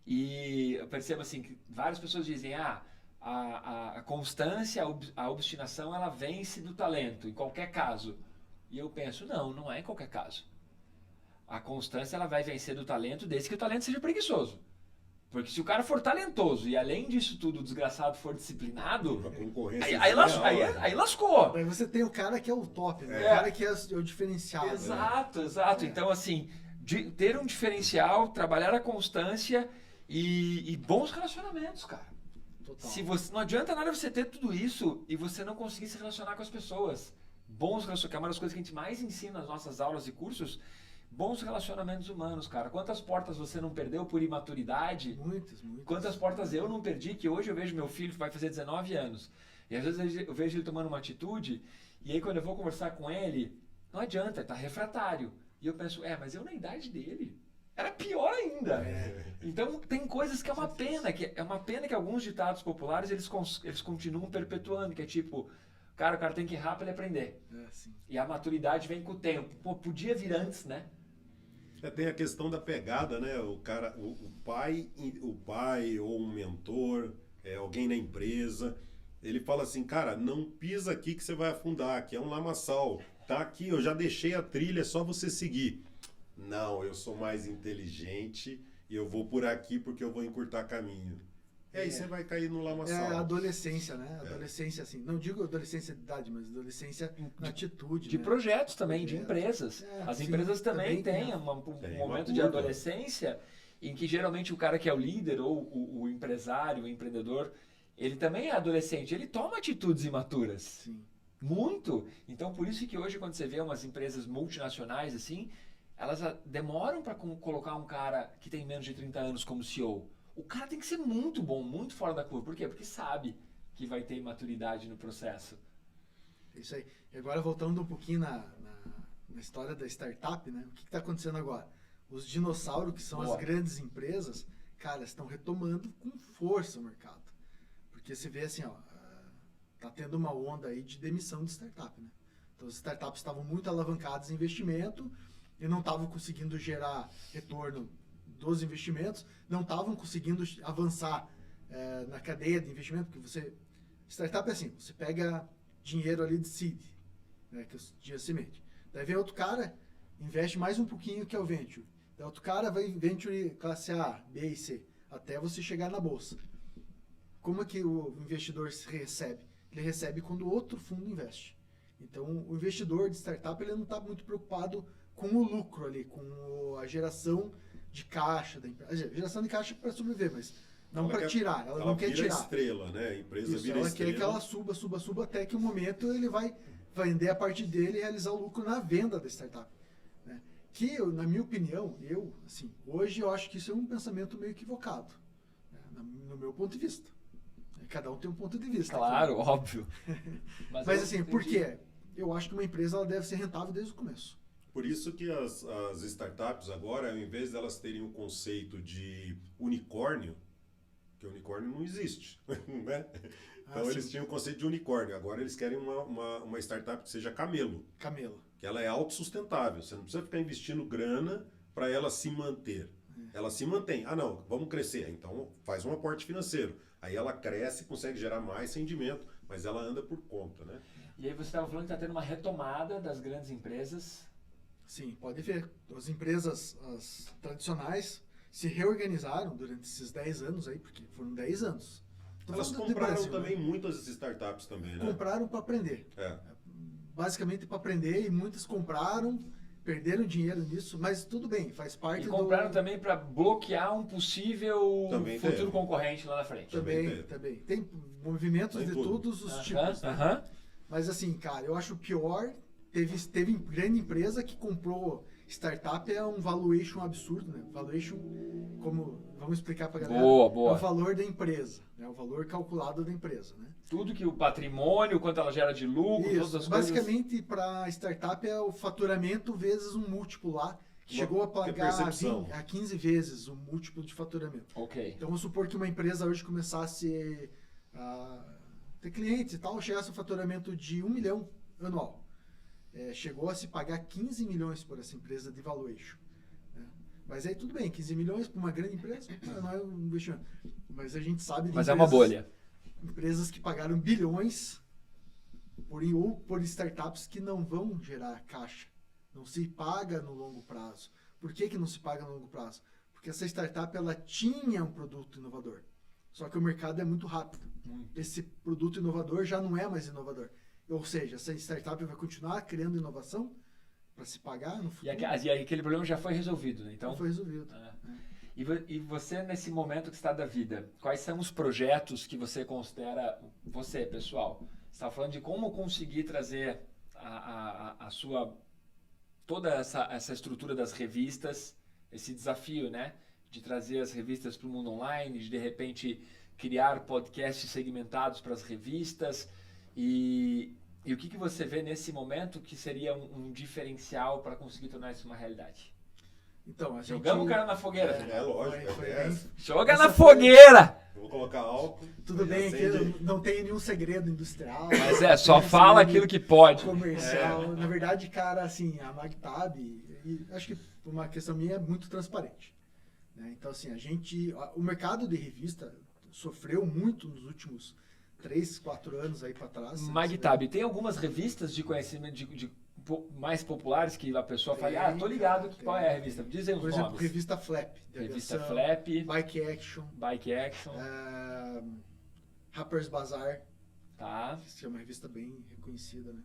E eu percebo assim que várias pessoas dizem, a constância, a obstinação, ela vence do talento, em qualquer caso. E eu penso, não é em qualquer caso. A constância, ela vai vencer do talento desde que o talento seja preguiçoso. Porque se o cara for talentoso e além disso tudo o desgraçado for disciplinado, aí lascou. Aí você tem o cara que é o top, né? O cara que é o diferencial. Exato. Então, assim, ter um diferencial, trabalhar a constância e bons relacionamentos, cara. Total. Não adianta nada você ter tudo isso e você não conseguir se relacionar com as pessoas. Bons relacionamentos, que é uma das coisas que a gente mais ensina nas nossas aulas e cursos. Bons relacionamentos humanos, cara. Quantas portas você não perdeu por imaturidade? Muitas. Quantas portas eu não perdi, que hoje eu vejo meu filho, que vai fazer 19 anos. E às vezes eu vejo ele tomando uma atitude, e aí quando eu vou conversar com ele, não adianta, ele tá refratário. E eu penso, mas eu na idade dele, era pior ainda. Então tem coisas que é uma pena, que alguns ditados populares, eles continuam perpetuando, que é tipo... o cara tem que errar para ele aprender. E a maturidade vem com o tempo. Pô, podia vir antes, né? Tem a questão da pegada, né? O cara, o pai ou um mentor, alguém na empresa, ele fala assim, cara, não pisa aqui que você vai afundar, aqui é um lamaçal. Tá aqui, eu já deixei a trilha, é só você seguir. Não, eu sou mais inteligente e eu vou por aqui porque eu vou encurtar caminho. E aí você vai cair no lamaçal. É a adolescência, né? Adolescência, assim, não digo adolescência de idade, mas adolescência na atitude. De projetos também, de empresas. As empresas também têm um momento de adolescência em que geralmente o cara que é o líder ou o empresário, o empreendedor, ele também é adolescente, ele toma atitudes imaturas. Sim. Muito. Então, por isso que hoje, quando você vê umas empresas multinacionais assim, elas demoram para colocar um cara que tem menos de 30 anos como CEO. O cara tem que ser muito bom, muito fora da curva. Por quê? Porque sabe que vai ter imaturidade no processo. Isso aí. E agora, voltando um pouquinho na história da startup, né? O que está acontecendo agora? Os dinossauros, que são as grandes empresas, cara, estão retomando com força o mercado. Porque você vê assim, ó, tá tendo uma onda aí de demissão de startup, né? Então as startups estavam muito alavancadas em investimento e não estavam conseguindo gerar retorno dos investimentos, não estavam conseguindo avançar na cadeia de investimento, porque startup é assim, você pega dinheiro ali de seed, né, que é o dinheiro semente. Daí vem outro cara, investe mais um pouquinho, que é o venture. Daí outro cara vai venture classe A, B e C, até você chegar na bolsa. Como é que o investidor se recebe? Ele recebe quando outro fundo investe. Então, o investidor de startup ele não está muito preocupado com o lucro ali, com a geração de caixa da empresa. A geração de caixa para sobreviver, mas não para tirar. Ela não quer tirar. Estrela, né? A empresa Isso, vira ela estrela. quer que ela suba, até que o momento ele vai vender a parte dele e realizar o lucro na venda da startup. Né? Que, na minha opinião, hoje eu acho que isso é um pensamento meio equivocado, né? No meu ponto de vista. Cada um tem um ponto de vista. Claro, aqui. óbvio. Mas assim, por quê? Eu acho que uma empresa ela deve ser rentável desde o começo. Por isso que as startups agora, ao invés de elas terem um conceito de unicórnio, que unicórnio não existe, né? Então eles tinham o conceito de unicórnio. Agora eles querem uma startup que seja camelo. Camelo. Que ela é autossustentável. Você não precisa ficar investindo grana para ela se manter. Ela se mantém. Ah, não, vamos crescer. Então faz um aporte financeiro. Aí ela cresce e consegue gerar mais rendimento, mas ela anda por conta, né? E aí você estava falando que está tendo uma retomada das grandes empresas. Sim, pode ver. As empresas as tradicionais se reorganizaram durante esses 10 anos aí, porque foram 10 anos. Elas compraram também muitas startups também, né? Compraram para aprender. Basicamente para aprender, e muitas compraram, perderam dinheiro nisso, mas tudo bem, faz parte do... E compraram também para bloquear um possível futuro concorrente lá na frente. Também. Tem movimentos de todos os tipos, né? Mas assim, cara, eu acho pior, teve grande empresa que comprou startup, é um valuation absurdo, né? Valuation, como, vamos explicar pra galera, boa. É o valor da empresa, né? O valor calculado da empresa, né? Tudo que o patrimônio, quanto ela gera de lucro, todas as coisas. Basicamente, para startup é o faturamento vezes um múltiplo lá, que chegou a pagar a 15 vezes o múltiplo de faturamento. Ok. Então, vamos supor que uma empresa hoje começasse a ter clientes e tal, chegasse a um faturamento de 1 milhão anual. Chegou a se pagar 15 milhões por essa empresa de valuation. Né? Mas aí tudo bem, 15 milhões para uma grande empresa não é um investimento. Mas a gente sabe de Mas é uma bolha. Empresas que pagaram bilhões por startups que não vão gerar caixa. Não se paga no longo prazo. Por que não se paga no longo prazo? Porque essa startup ela tinha um produto inovador. Só que o mercado é muito rápido. Esse produto inovador já não é mais inovador. Ou seja, essa startup vai continuar criando inovação para se pagar no futuro. E aquele problema já foi resolvido, né? Então, já foi resolvido. E você, nesse momento que está da vida, quais são os projetos que você considera, você, pessoal? Você está falando de como conseguir trazer a sua, toda essa estrutura das revistas, esse desafio, né? De trazer as revistas para o mundo online, de repente criar podcasts segmentados para as revistas. E o que você vê nesse momento que seria um diferencial para conseguir tornar isso uma realidade? Então, jogamos o cara na fogueira. Lógico. Joga na fogueira! Eu vou colocar álcool. Tudo bem, aqui não tem nenhum segredo industrial. Mas só fala aquilo que pode. Comercial. Na verdade, cara, assim, a MagTab, acho que por uma questão minha, é muito transparente. Né? Então, assim, o mercado de revista sofreu muito nos últimos 3, 4 anos aí para trás. MagTab, tem algumas revistas de conhecimento de mais populares que a pessoa fala, tô ligado, qual é a revista? Dizem os nomes. Por exemplo, Revista Flap. Revista Flap. Bike Action. Harper's Bazaar. Tá. Que é uma revista bem reconhecida, né?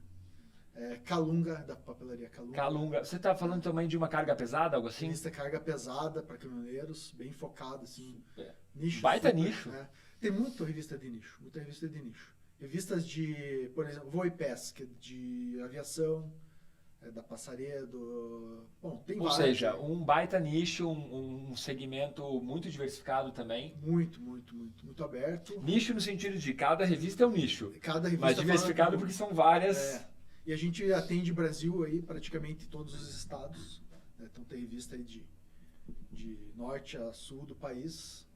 Calunga, da papelaria Calunga. Calunga. Você tá falando também de uma carga pesada, algo assim? Revista Carga Pesada para caminhoneiros, bem focada, assim. Nicho. Baita nicho. Né? Tem muita revista de nicho, Revistas de, por exemplo, Voe Pesca, de aviação, da Passaredo. Bom, tem vários. Ou seja, um baita nicho, um segmento muito diversificado também. Muito aberto. Nicho no sentido de cada revista é um nicho. Cada revista mas diversificado porque são várias. E a gente atende Brasil aí, praticamente todos os estados. Né? Então tem revista aí de de norte a sul do país,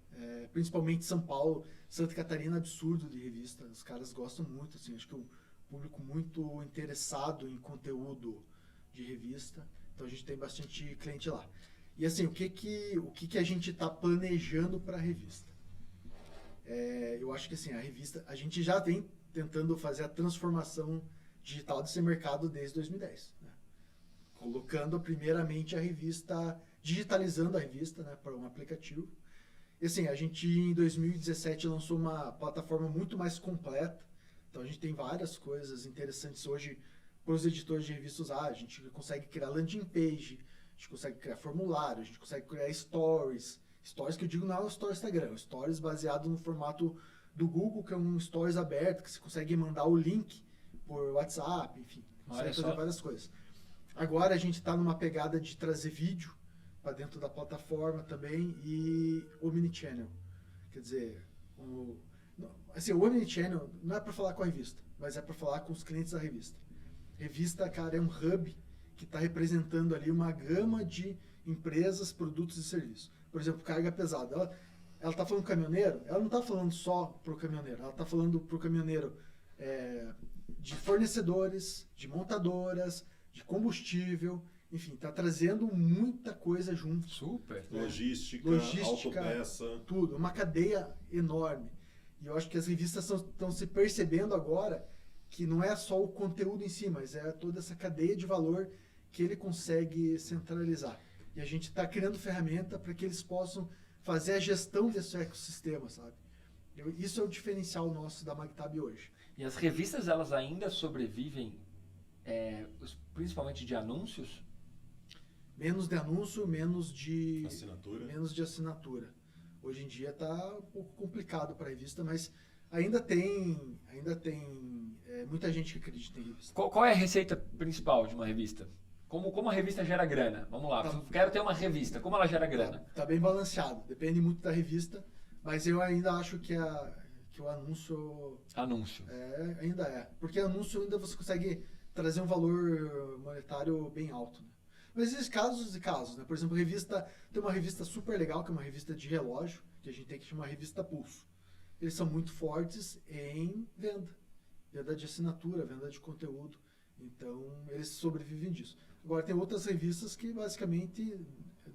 principalmente São Paulo, Santa Catarina, absurdo de revista. Os caras gostam muito, assim, acho que o público muito interessado em conteúdo de revista. Então a gente tem bastante cliente lá. E assim, o que a gente está planejando para a revista? Eu acho que assim, a revista, a gente já vem tentando fazer a transformação digital desse mercado desde 2010, né? Colocando primeiramente a revista, digitalizando a revista, né, para um aplicativo. E assim, a gente em 2017 lançou uma plataforma muito mais completa. Então a gente tem várias coisas interessantes hoje para os editores de revistas usar. A gente consegue criar landing page, a gente consegue criar formulário, a gente consegue criar stories. Stories que eu digo não é o stories Instagram, stories baseado no formato do Google, que é um stories aberto, que você consegue mandar o link por WhatsApp, enfim, consegue fazer várias coisas. Agora a gente está numa pegada de trazer vídeo para dentro da plataforma também e Omnichannel. Quer dizer, o Omnichannel não é para falar com a revista, mas é para falar com os clientes da revista. Revista, cara, é um hub que está representando ali uma gama de empresas, produtos e serviços. Por exemplo, carga pesada. Ela está falando caminhoneiro, ela não está falando só para o caminhoneiro, ela está falando para o caminhoneiro de fornecedores, de montadoras, de combustível, enfim, está trazendo muita coisa junto. Super. Logística, autopeça. Tudo, uma cadeia enorme. E eu acho que as revistas estão se percebendo agora que não é só o conteúdo em si, mas é toda essa cadeia de valor que ele consegue centralizar. E a gente está criando ferramenta para que eles possam fazer a gestão desse ecossistema, sabe? Isso é o diferencial nosso da Magtab hoje. E as revistas, elas ainda sobrevivem, principalmente de anúncios? Menos de anúncio, menos de assinatura. Hoje em dia está um pouco complicado para a revista, mas ainda tem muita gente que acredita em revista. Qual é a receita principal de uma revista? Como a revista gera grana? Vamos lá, quero ter uma revista, como ela gera grana? Tá bem balanceado, depende muito da revista, mas eu ainda acho que o anúncio... Anúncio. Ainda é. Porque anúncio ainda você consegue trazer um valor monetário bem alto, né? Mas existem casos e casos, né? Por exemplo, tem uma revista super legal, que é uma revista de relógio, que a gente tem que chamar Revista Pulso. Eles são muito fortes em venda de assinatura, venda de conteúdo. Então, eles sobrevivem disso. Agora, tem outras revistas que basicamente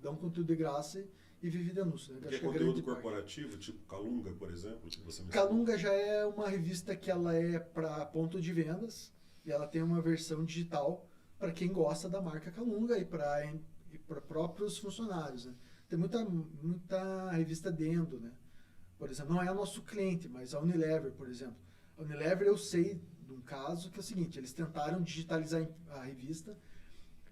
dão conteúdo de graça e vivem de anúncio, né? Porque conteúdo corporativo, tipo Calunga, por exemplo, que você mencionou. Calunga já é uma revista que ela é para ponto de vendas e ela tem uma versão digital para quem gosta da marca Calunga e para próprios funcionários, né? Tem muita revista dentro, né? Por exemplo, não é o nosso cliente, mas a Unilever, por exemplo. A Unilever eu sei de um caso que é o seguinte, eles tentaram digitalizar a revista,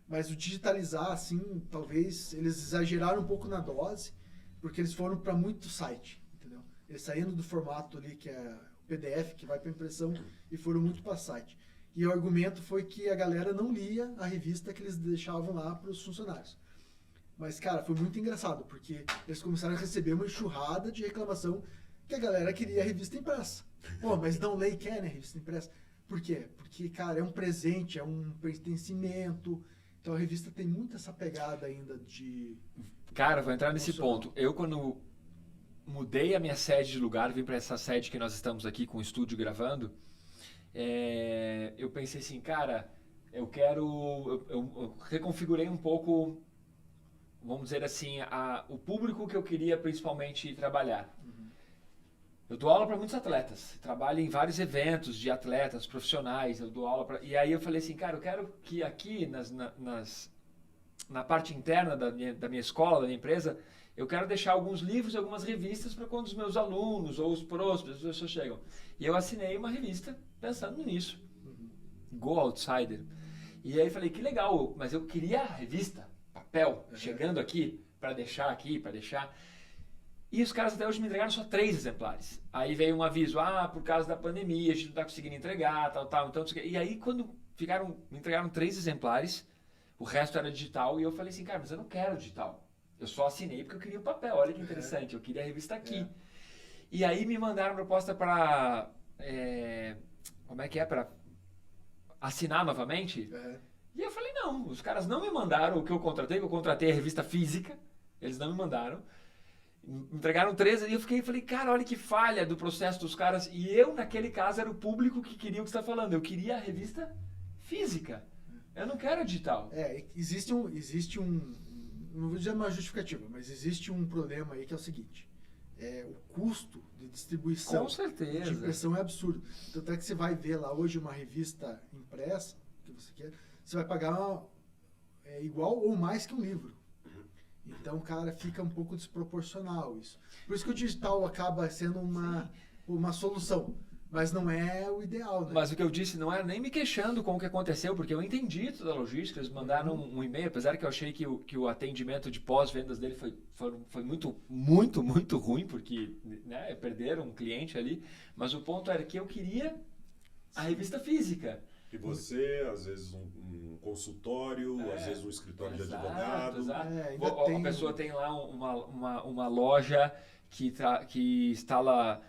mas o digitalizar, assim, talvez eles exageraram um pouco na dose, porque eles foram para muito site, entendeu? Eles saíram do formato ali que é o PDF, que vai para impressão, e foram muito para site. E o argumento foi que a galera não lia a revista que eles deixavam lá para os funcionários. Mas, cara, foi muito engraçado, porque eles começaram a receber uma enxurrada de reclamação que a galera queria a revista impressa. Pô, mas não lê e quer, né, revista impressa. Por quê? Porque, cara, é um presente, é um pertencimento. Então a revista tem muito essa pegada ainda de... Cara, vou entrar nesse ponto. Eu, quando mudei a minha sede de lugar, vim para essa sede que nós estamos aqui com o estúdio gravando, eu pensei assim, cara, eu reconfigurei um pouco, vamos dizer assim, o público que eu queria principalmente trabalhar. Eu dou aula para muitos atletas, trabalho em vários eventos de atletas profissionais, eu dou aula e aí eu falei assim, cara, eu quero que aqui na parte interna da minha escola, da minha empresa, eu quero deixar alguns livros e algumas revistas para quando os meus alunos ou os próximos, as pessoas chegam. E eu assinei uma revista pensando nisso, Go Outsider. E aí falei, que legal, mas eu queria a revista, papel, chegando aqui, para deixar. E os caras até hoje me entregaram só 3 exemplares. Aí veio um aviso, por causa da pandemia, a gente não está conseguindo entregar, tal. Então, e aí quando me entregaram 3 exemplares, o resto era digital, e eu falei assim, cara, mas eu não quero digital. Eu só assinei porque eu queria o papel, olha que interessante, eu queria a revista aqui. E aí me mandaram proposta para, para assinar novamente. E eu falei, não, os caras não me mandaram o que eu contratei a revista física, eles não me mandaram. Me entregaram 3 e eu falei, cara, olha que falha do processo dos caras. E eu, naquele caso, era o público que queria o que você está falando. Eu queria a revista física. Eu não quero a digital. Existe um, não vou dizer uma justificativa, mas existe um problema aí que é o seguinte. O custo de distribuição Com certeza. de impressão é absurdo. Tanto é que você vai ver lá hoje uma revista impressa, que você quer, você vai pagar igual ou mais que um livro. Então, cara, fica um pouco desproporcional isso. Por isso que o digital acaba sendo uma solução. Mas não é o ideal, né? Mas o que eu disse não era nem me queixando com o que aconteceu, porque eu entendi toda a logística, eles mandaram um e-mail, apesar que eu achei que o atendimento de pós-vendas dele foi muito, muito, muito ruim, porque né, perderam um cliente ali, mas o ponto era que eu queria a revista física. E você, às vezes, um consultório, às vezes um escritório de advogado. Exato. A Pessoa tem lá uma loja que instala...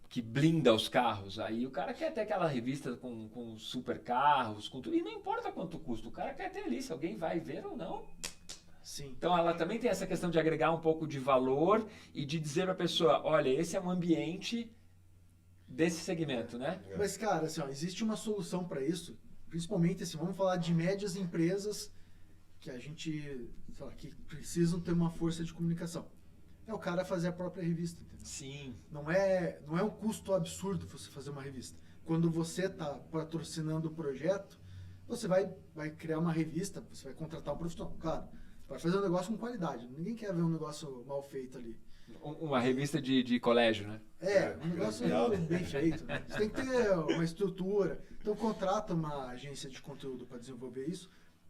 que blinda os carros. Aí o cara quer ter aquela revista com super carros, com tudo. E não importa quanto custa, o cara quer ter ali, se alguém vai ver ou não. Sim. Então ela também tem essa questão de agregar um pouco de valor e de dizer para a pessoa, olha, esse é um ambiente desse segmento, né? Mas, cara, assim, existe uma solução para isso. Principalmente, assim, vamos falar de médias empresas que a gente, sei lá, que precisam ter uma força de comunicação. É o cara fazer a própria revista, entendeu? Sim. Não é um custo absurdo você fazer uma revista. Quando você está patrocinando o projeto, você vai criar uma revista, você vai contratar um profissional. Claro, vai fazer um negócio com qualidade. Ninguém quer ver um negócio mal feito ali. Uma revista de colégio, né? Um negócio bem feito. Né? Você tem que ter uma estrutura. Então contrata uma agência de conteúdo para desenvolver isso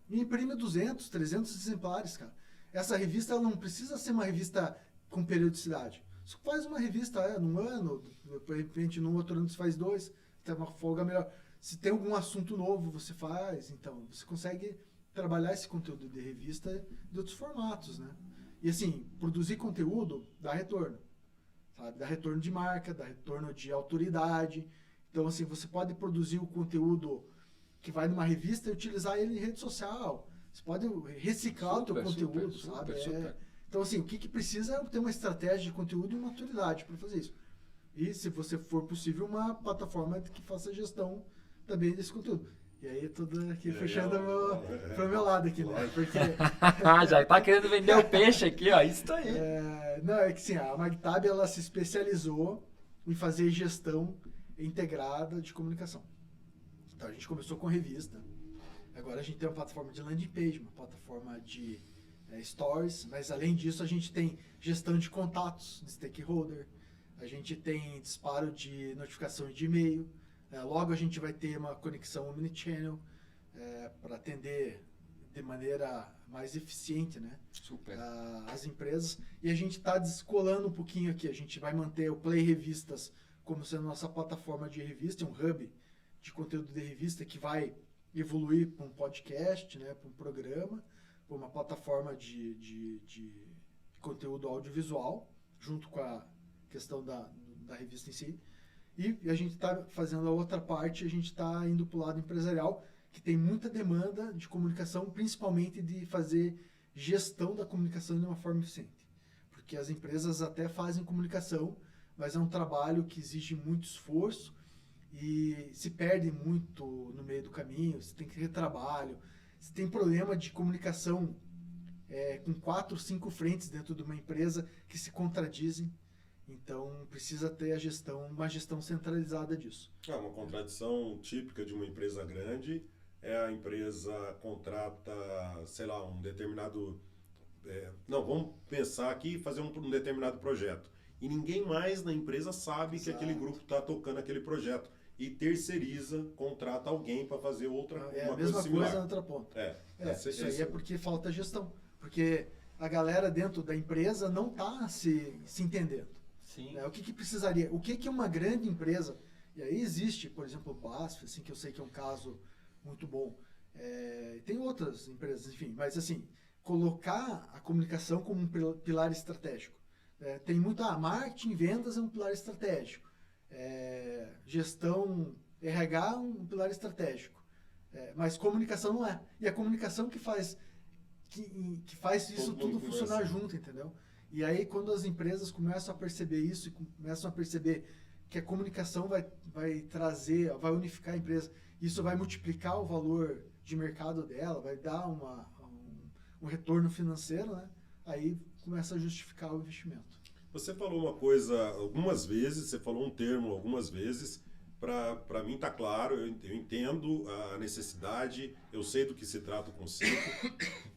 e imprime 200, 300 exemplares, cara. Essa revista ela não precisa ser uma revista com periodicidade. Você faz uma revista num ano, de repente num outro ano você faz 2, tem uma folga melhor. Se tem algum assunto novo, você faz. Então, você consegue trabalhar esse conteúdo de revista de outros formatos, né? E assim, produzir conteúdo dá retorno. Sabe? Dá retorno de marca, dá retorno de autoridade. Então, assim, você pode produzir o conteúdo que vai numa revista e utilizar ele em rede social. Você pode reciclar o teu conteúdo, sabe? Super. Então, assim, o que precisa é ter uma estratégia de conteúdo e maturidade para fazer isso. E, se você for possível, uma plataforma que faça gestão também desse conteúdo. E aí, tudo aqui fechando pro meu lado aqui, né? Porque... Já tá querendo vender o peixe aqui, ó. Isso aí. Não, é que sim, a Magtab, ela se especializou em fazer gestão integrada de comunicação. Então, a gente começou com revista. Agora a gente tem uma plataforma de landing page, uma plataforma de stories, mas além disso a gente tem gestão de contatos, de stakeholder, a gente tem disparo de notificação de e-mail, logo a gente vai ter uma conexão omnichannel para atender de maneira mais eficiente, né, Super. as empresas, e a gente está descolando um pouquinho aqui, a gente vai manter o Play Revistas como sendo nossa plataforma de revista, um hub de conteúdo de revista que vai evoluir para um podcast, né, para um programa, para uma plataforma de conteúdo audiovisual, junto com a questão da revista em si. E a gente está fazendo a outra parte, a gente está indo para o lado empresarial, que tem muita demanda de comunicação, principalmente de fazer gestão da comunicação de uma forma eficiente. Porque as empresas até fazem comunicação, mas é um trabalho que exige muito esforço e se perde muito no meio do caminho, você tem que ter trabalho, você tem problema de comunicação com 4, 5 frentes dentro de uma empresa que se contradizem. Então, precisa ter uma gestão centralizada disso. Uma contradição típica de uma empresa grande é a empresa contrata, sei lá, um determinado... vamos pensar aqui e fazer um determinado projeto. E ninguém mais na empresa sabe que aquele grupo está tocando aquele projeto. E terceiriza, contrata alguém para fazer outra coisa similar. É a mesma coisa na outra ponta. Isso aí é porque falta gestão. Porque a galera dentro da empresa não está se entendendo. Sim. O que precisaria? O que uma grande empresa... E aí existe, por exemplo, o BASF, assim, que eu sei que é um caso muito bom. Tem outras empresas, enfim. Mas, assim, colocar a comunicação como um pilar estratégico. Tem muito... marketing, vendas é um pilar estratégico. Gestão, RH, um pilar estratégico. Mas comunicação não é. E a comunicação que faz que faz isso Todo mundo tudo funcionar conversa. junto, entendeu? E aí, quando as empresas começam a perceber isso e começam a perceber que a comunicação vai trazer, vai unificar a empresa, isso vai multiplicar o valor de mercado dela, vai dar um retorno financeiro, né? Aí começa a justificar o investimento. Você falou uma coisa algumas vezes, você falou um termo algumas vezes, para mim tá claro, eu entendo a necessidade, eu sei do que se trata o conceito,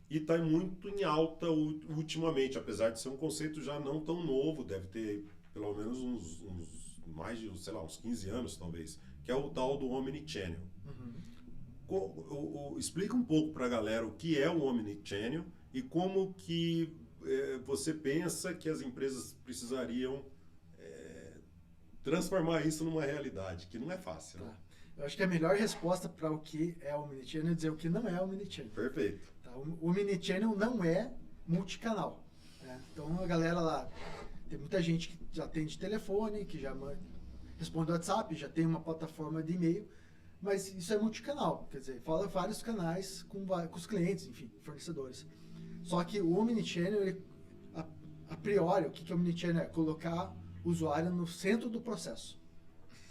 e está muito em alta ultimamente, apesar de ser um conceito já não tão novo, deve ter pelo menos uns mais de, sei lá, uns 15 anos talvez, que é o tal do Omnichannel. Explica um pouco para a galera o que é o Omnichannel e como que você pensa que as empresas precisariam transformar isso numa realidade, que não é fácil. Né? Tá. Eu acho que a melhor resposta para o que é o Omnichannel é dizer o que não é o Omnichannel. Perfeito. Tá? O Omnichannel não é multicanal. Né? Então a galera lá, tem muita gente que já atende telefone, que já responde WhatsApp, já tem uma plataforma de e-mail, mas isso é multicanal, quer dizer, fala vários canais com os clientes, enfim, fornecedores. Só que o Omnichannel, a priori, o que é o Omnichannel? É colocar o usuário no centro do processo.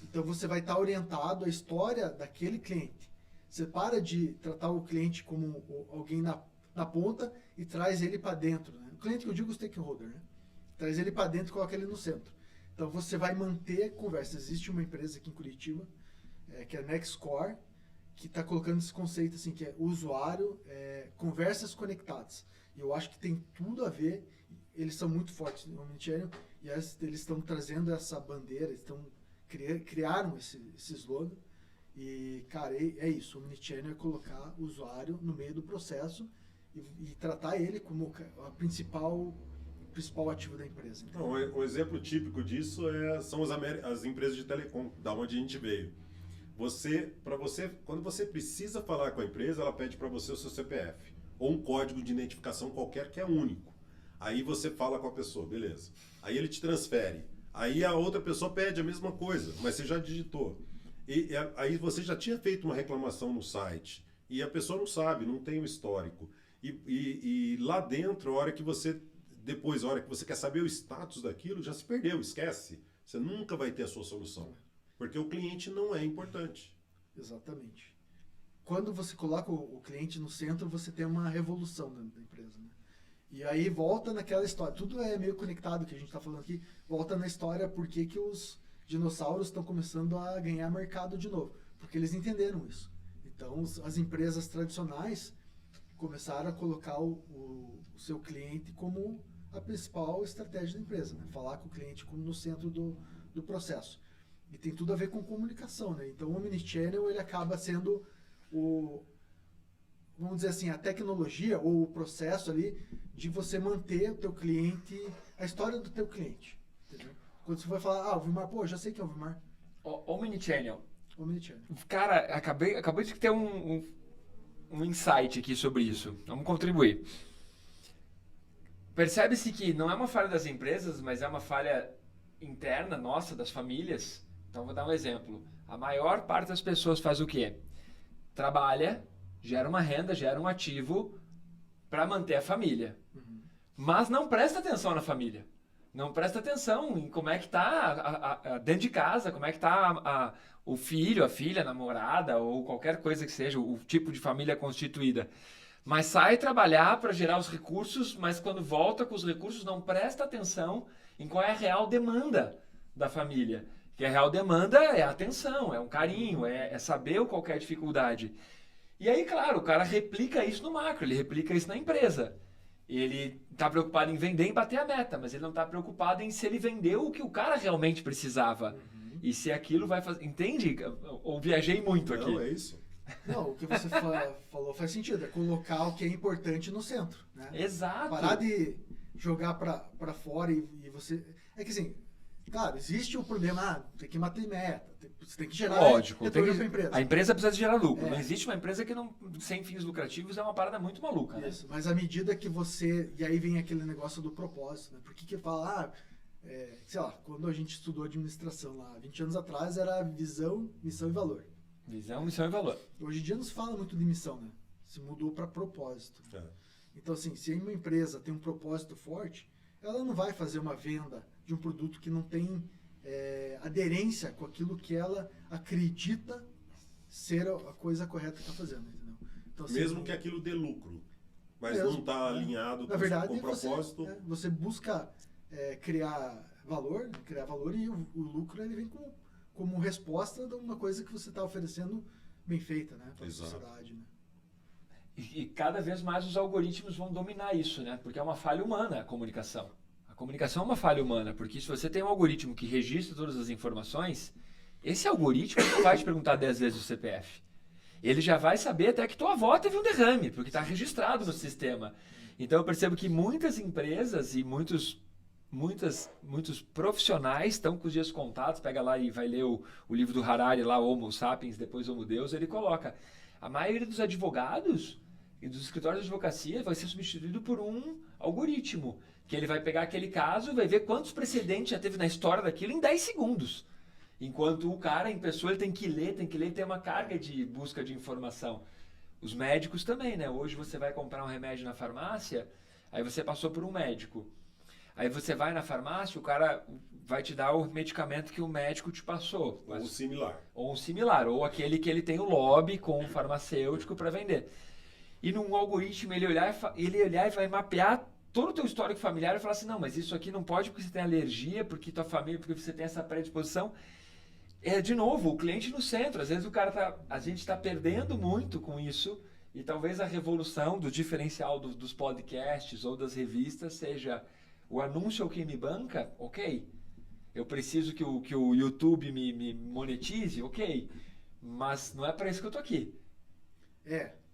Então você vai estar orientado à história daquele cliente. Você para de tratar o cliente como alguém na ponta e traz ele para dentro. Né? O cliente que eu digo é o stakeholder, né? Traz ele para dentro e coloca ele no centro. Então você vai manter conversa. Existe uma empresa aqui em Curitiba, que é a Nextcore, que está colocando esse conceito assim, que é usuário, conversas conectadas. E eu acho que tem tudo a ver, eles são muito fortes no Omnichannel, e eles estão trazendo essa bandeira, criaram esse slogan. E, cara, é isso, o Omnichannel é colocar o usuário no meio do processo e tratar ele como a principal ativo da empresa. Então, um exemplo típico disso são as empresas de telecom, da onde a gente veio. Quando você precisa falar com a empresa, ela pede para você o seu CPF ou um código de identificação qualquer que é único. Aí você fala com a pessoa, beleza. Aí ele te transfere. Aí a outra pessoa pede a mesma coisa, mas você já digitou. E aí você já tinha feito uma reclamação no site e a pessoa não sabe, não tem o histórico. E lá dentro, a hora que você quer saber o status daquilo, já se perdeu, esquece. Você nunca vai ter a sua solução. Porque o cliente não é importante. Exatamente. Quando você coloca o cliente no centro, você tem uma revolução dentro da empresa. Né? E aí volta naquela história. Tudo é meio conectado que a gente está falando aqui. Volta na história por que os dinossauros estão começando a ganhar mercado de novo. Porque eles entenderam isso. Então as empresas tradicionais começaram a colocar o seu cliente como a principal estratégia da empresa. Né? Falar com o cliente como no centro do processo. E tem tudo a ver com comunicação, né? Então o Omnichannel, ele acaba sendo vamos dizer assim, a tecnologia ou o processo ali de você manter o teu cliente, a história do teu cliente. Entendeu? Quando você vai falar, o Vilmar, já sei que é o Vilmar. Omnichannel. Omnichannel. Cara, acabei de ter um insight aqui sobre isso. Vamos contribuir. Percebe-se que não é uma falha das empresas, mas é uma falha interna nossa, das famílias. Então, vou dar um exemplo. A maior parte das pessoas faz o quê? Trabalha, gera uma renda, gera um ativo para manter a família. Uhum. Mas não presta atenção na família. Não presta atenção em como é que está dentro de casa, como é que está o filho, a filha, a namorada ou qualquer coisa que seja, o tipo de família constituída. Mas sai trabalhar para gerar os recursos, mas quando volta com os recursos não presta atenção em qual é a real demanda da família. Que a real demanda é a atenção, é um carinho, é saber qual é a dificuldade. E aí, claro, o cara replica isso no macro, ele replica isso na empresa. Ele está preocupado em vender e bater a meta, mas ele não está preocupado em se ele vendeu o que o cara realmente precisava. Uhum. E se aquilo vai fazer... Entende? Ou viajei muito aqui. Não, é isso. Não, o que você falou faz sentido. É colocar o que é importante no centro. Né? Exato. Parar de jogar para fora e você... É que assim... Claro, existe o problema, tem que bater meta, você tem que gerar retorno para a empresa. A empresa precisa gerar lucro. Não existe uma empresa que não, sem fins lucrativos é uma parada muito maluca. Isso, né? Mas à medida que você... E aí vem aquele negócio do propósito, né? Por que fala, sei lá, quando a gente estudou administração lá, 20 anos atrás era visão, missão e valor. Visão, missão e valor. Hoje em dia não se fala muito de missão, né? Se mudou para propósito. Então, assim, se uma empresa tem um propósito forte, ela não vai fazer uma venda de um produto que não tem aderência com aquilo que ela acredita ser a coisa correta que está fazendo, entendeu? Então, assim, Mesmo que aquilo dê lucro, mas mesmo, não está alinhado na verdade, com o propósito. Você busca criar valor e o lucro ele vem como resposta de uma coisa que você está oferecendo bem feita, né, para a sociedade, né? E cada vez mais os algoritmos vão dominar isso, né? Porque é uma falha humana a comunicação. A comunicação é uma falha humana, porque se você tem um algoritmo que registra todas as informações, esse algoritmo não vai te perguntar 10 vezes o CPF. Ele já vai saber até que tua avó teve um derrame, porque está registrado no sistema. Então eu percebo que muitas empresas e muitos profissionais estão com os dias contados. Pega lá e vai ler o livro do Harari, lá, Homo Sapiens, depois Homo Deus, ele coloca, a maioria dos advogados e dos escritórios de advocacia vai ser substituído por um algoritmo, que ele vai pegar aquele caso, vai ver quantos precedentes já teve na história daquilo em 10 segundos. Enquanto o cara, em pessoa, ele tem que ler, tem uma carga de busca de informação. Os médicos também, né? Hoje você vai comprar um remédio na farmácia, aí você passou por um médico. Aí você vai na farmácia, o cara vai te dar o medicamento que o médico te passou. Ou similar. Ou um similar, ou aquele que ele tem o lobby com o farmacêutico para vender. E num algoritmo ele olhar e vai mapear todo o teu histórico familiar e falar assim, não, mas isso aqui não pode porque você tem alergia, porque tua família, porque você tem essa predisposição. De novo, o cliente no centro. Às vezes a gente está perdendo muito com isso e talvez a revolução do diferencial dos podcasts ou das revistas seja o anúncio é o que me banca, ok. Eu preciso que o YouTube me monetize, ok. Mas não é para isso que eu tô aqui.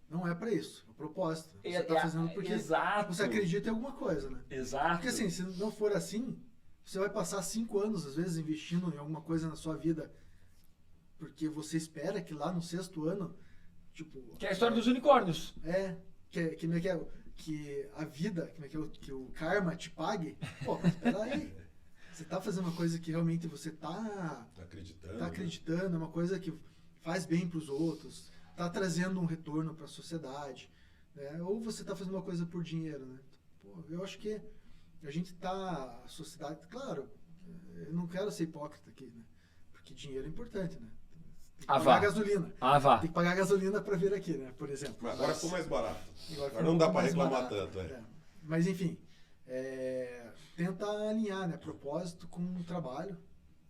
Não é para isso. É o propósito. Você está fazendo porque você acredita em alguma coisa, né? Exato. Porque assim, se não for assim, você vai passar 5 anos, às vezes, investindo em alguma coisa na sua vida porque você espera que lá no 6º ano, tipo... Que é a história dos unicórnios. Que a vida, que o karma te pague. Pô, espera aí. Você tá fazendo uma coisa que realmente você tá acreditando, é uma coisa que faz bem para os outros, tá trazendo um retorno para a sociedade, né? Ou você tá fazendo uma coisa por dinheiro, né? Pô, eu acho que a sociedade, claro, eu não quero ser hipócrita aqui, né? Porque dinheiro é importante, né? Tem que pagar gasolina. Tem que pagar gasolina para vir aqui, né? Por exemplo. Mas agora ficou mais barato. Agora não dá para reclamar tanto. Mas enfim, tenta alinhar, né, propósito com o trabalho,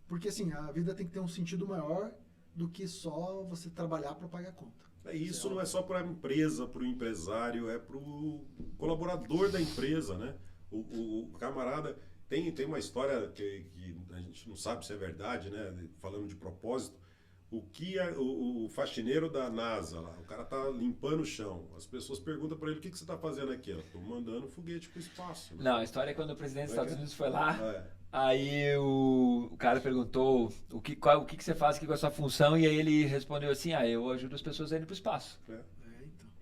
porque assim, a vida tem que ter um sentido maior do que só você trabalhar para pagar a conta. Isso não é só para a empresa, para o empresário, é para o colaborador da empresa, né? O camarada tem uma história que a gente não sabe se é verdade, né? Falando de propósito, o faxineiro da NASA lá, o cara tá limpando o chão. As pessoas perguntam para ele, o que você tá fazendo aqui? Eu tô mandando foguete pro espaço. Né? Não, a história é quando o presidente dos Estados Unidos foi lá, aí o cara perguntou o que você faz aqui com a sua função, e aí ele respondeu assim, eu ajudo as pessoas a irem pro espaço.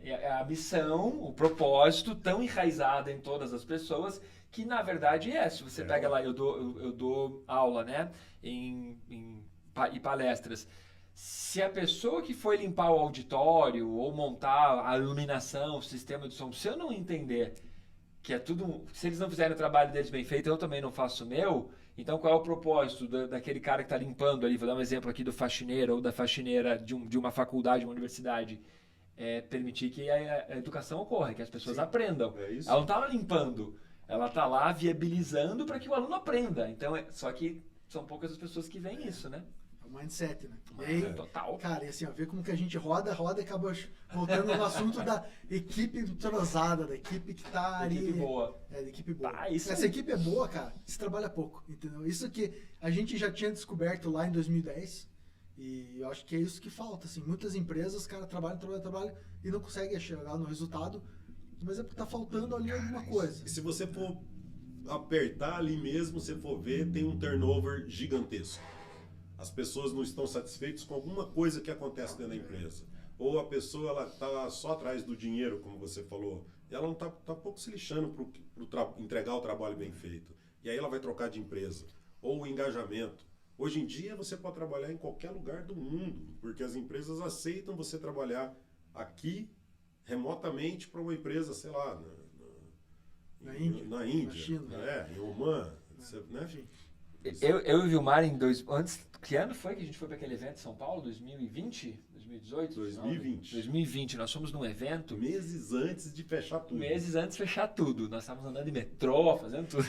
É a missão, o propósito tão enraizado em todas as pessoas que na verdade se você pega lá, eu dou aula, né, em palestras. Se a pessoa que foi limpar o auditório ou montar a iluminação, o sistema de som, se eu não entender que é tudo... Se eles não fizerem o trabalho deles bem feito, eu também não faço o meu. Então, qual é o propósito daquele cara que está limpando ali? Vou dar um exemplo aqui do faxineiro ou da faxineira de uma faculdade, uma universidade. Permitir que a educação ocorra, que as pessoas aprendam. Ela não está lá limpando, ela está lá viabilizando para que o aluno aprenda. Então, só que são poucas as pessoas que veem isso, né? Mindset, né? E aí, total. Cara, e assim, ver como que a gente roda e acaba voltando no assunto da equipe entrosada, da equipe que tá ali. Equipe boa. Da equipe boa. Essa equipe é boa, cara, se trabalha pouco, entendeu? Isso que a gente já tinha descoberto lá em 2010 e eu acho que é isso que falta, assim. Muitas empresas, cara, trabalham e não conseguem chegar no resultado, mas é porque tá faltando ali alguma coisa. E se você for apertar ali mesmo, você for ver, tem um turnover gigantesco. As pessoas não estão satisfeitas com alguma coisa que acontece dentro da empresa. Ou a pessoa ela está só atrás do dinheiro, como você falou, e ela não está pouco se lixando para entregar o trabalho bem feito. E aí ela vai trocar de empresa. Ou o engajamento. Hoje em dia você pode trabalhar em qualquer lugar do mundo, porque as empresas aceitam você trabalhar aqui, remotamente, para uma empresa, sei lá, Na Índia. Na Índia. Na China. Em Oman. Né? Enfim. Eu e o Vilmar, que ano foi que a gente foi para aquele evento em São Paulo? 2020? 2018? 2020. 2020. Nós fomos num evento. Meses antes de fechar tudo. Meses antes de fechar tudo. Nós estávamos andando de metrô, fazendo tudo.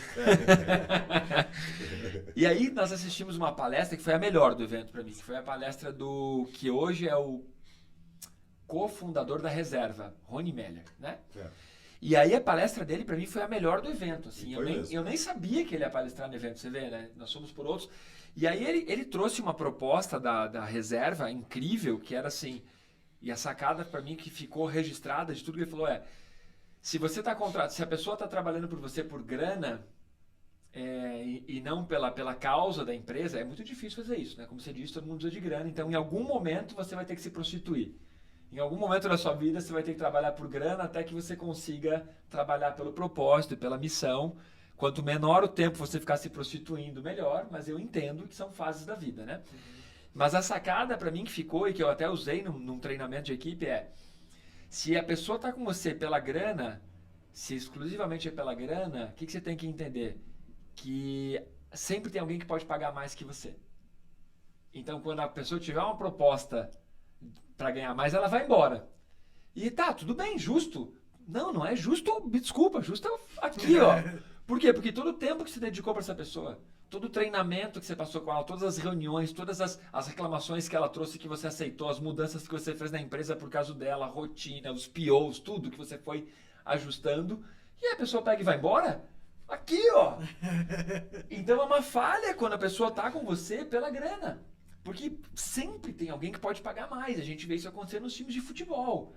E aí nós assistimos uma palestra que foi a melhor do evento para mim, que foi a palestra do que hoje é o cofundador da Reserva, Rony Meller, né? E aí a palestra dele para mim foi a melhor do evento, assim. Eu nem sabia que ele ia palestrar no evento, você vê, né? Nós fomos por outros. E aí ele trouxe uma proposta da Reserva incrível, que era assim, e a sacada para mim que ficou registrada de tudo que ele falou se você se a pessoa está trabalhando por você por grana, e não pela causa da empresa, é muito difícil fazer isso, né? Como você disse, todo mundo precisa de grana, então em algum momento você vai ter que se prostituir. Em algum momento da sua vida você vai ter que trabalhar por grana até que você consiga trabalhar pelo propósito e pela missão. Quanto menor o tempo você ficar se prostituindo, melhor, mas eu entendo que são fases da vida, né? Mas a sacada para mim que ficou e que eu até usei num treinamento de equipe se a pessoa está com você pela grana, se exclusivamente é pela grana, o que você tem que entender? Que sempre tem alguém que pode pagar mais que você. Então, quando a pessoa tiver uma proposta para ganhar mais, ela vai embora. E tá, tudo bem, justo. Não é justo, me desculpa, justo aqui, ó. Por quê? Porque todo o tempo que você dedicou para essa pessoa, todo o treinamento que você passou com ela, todas as reuniões, todas as reclamações que ela trouxe que você aceitou, as mudanças que você fez na empresa por causa dela, a rotina, os POs, tudo que você foi ajustando, e aí a pessoa pega e vai embora? Aqui, ó. Então é uma falha quando a pessoa tá com você pela grana. Porque sempre tem alguém que pode pagar mais. A gente vê isso acontecer nos times de futebol.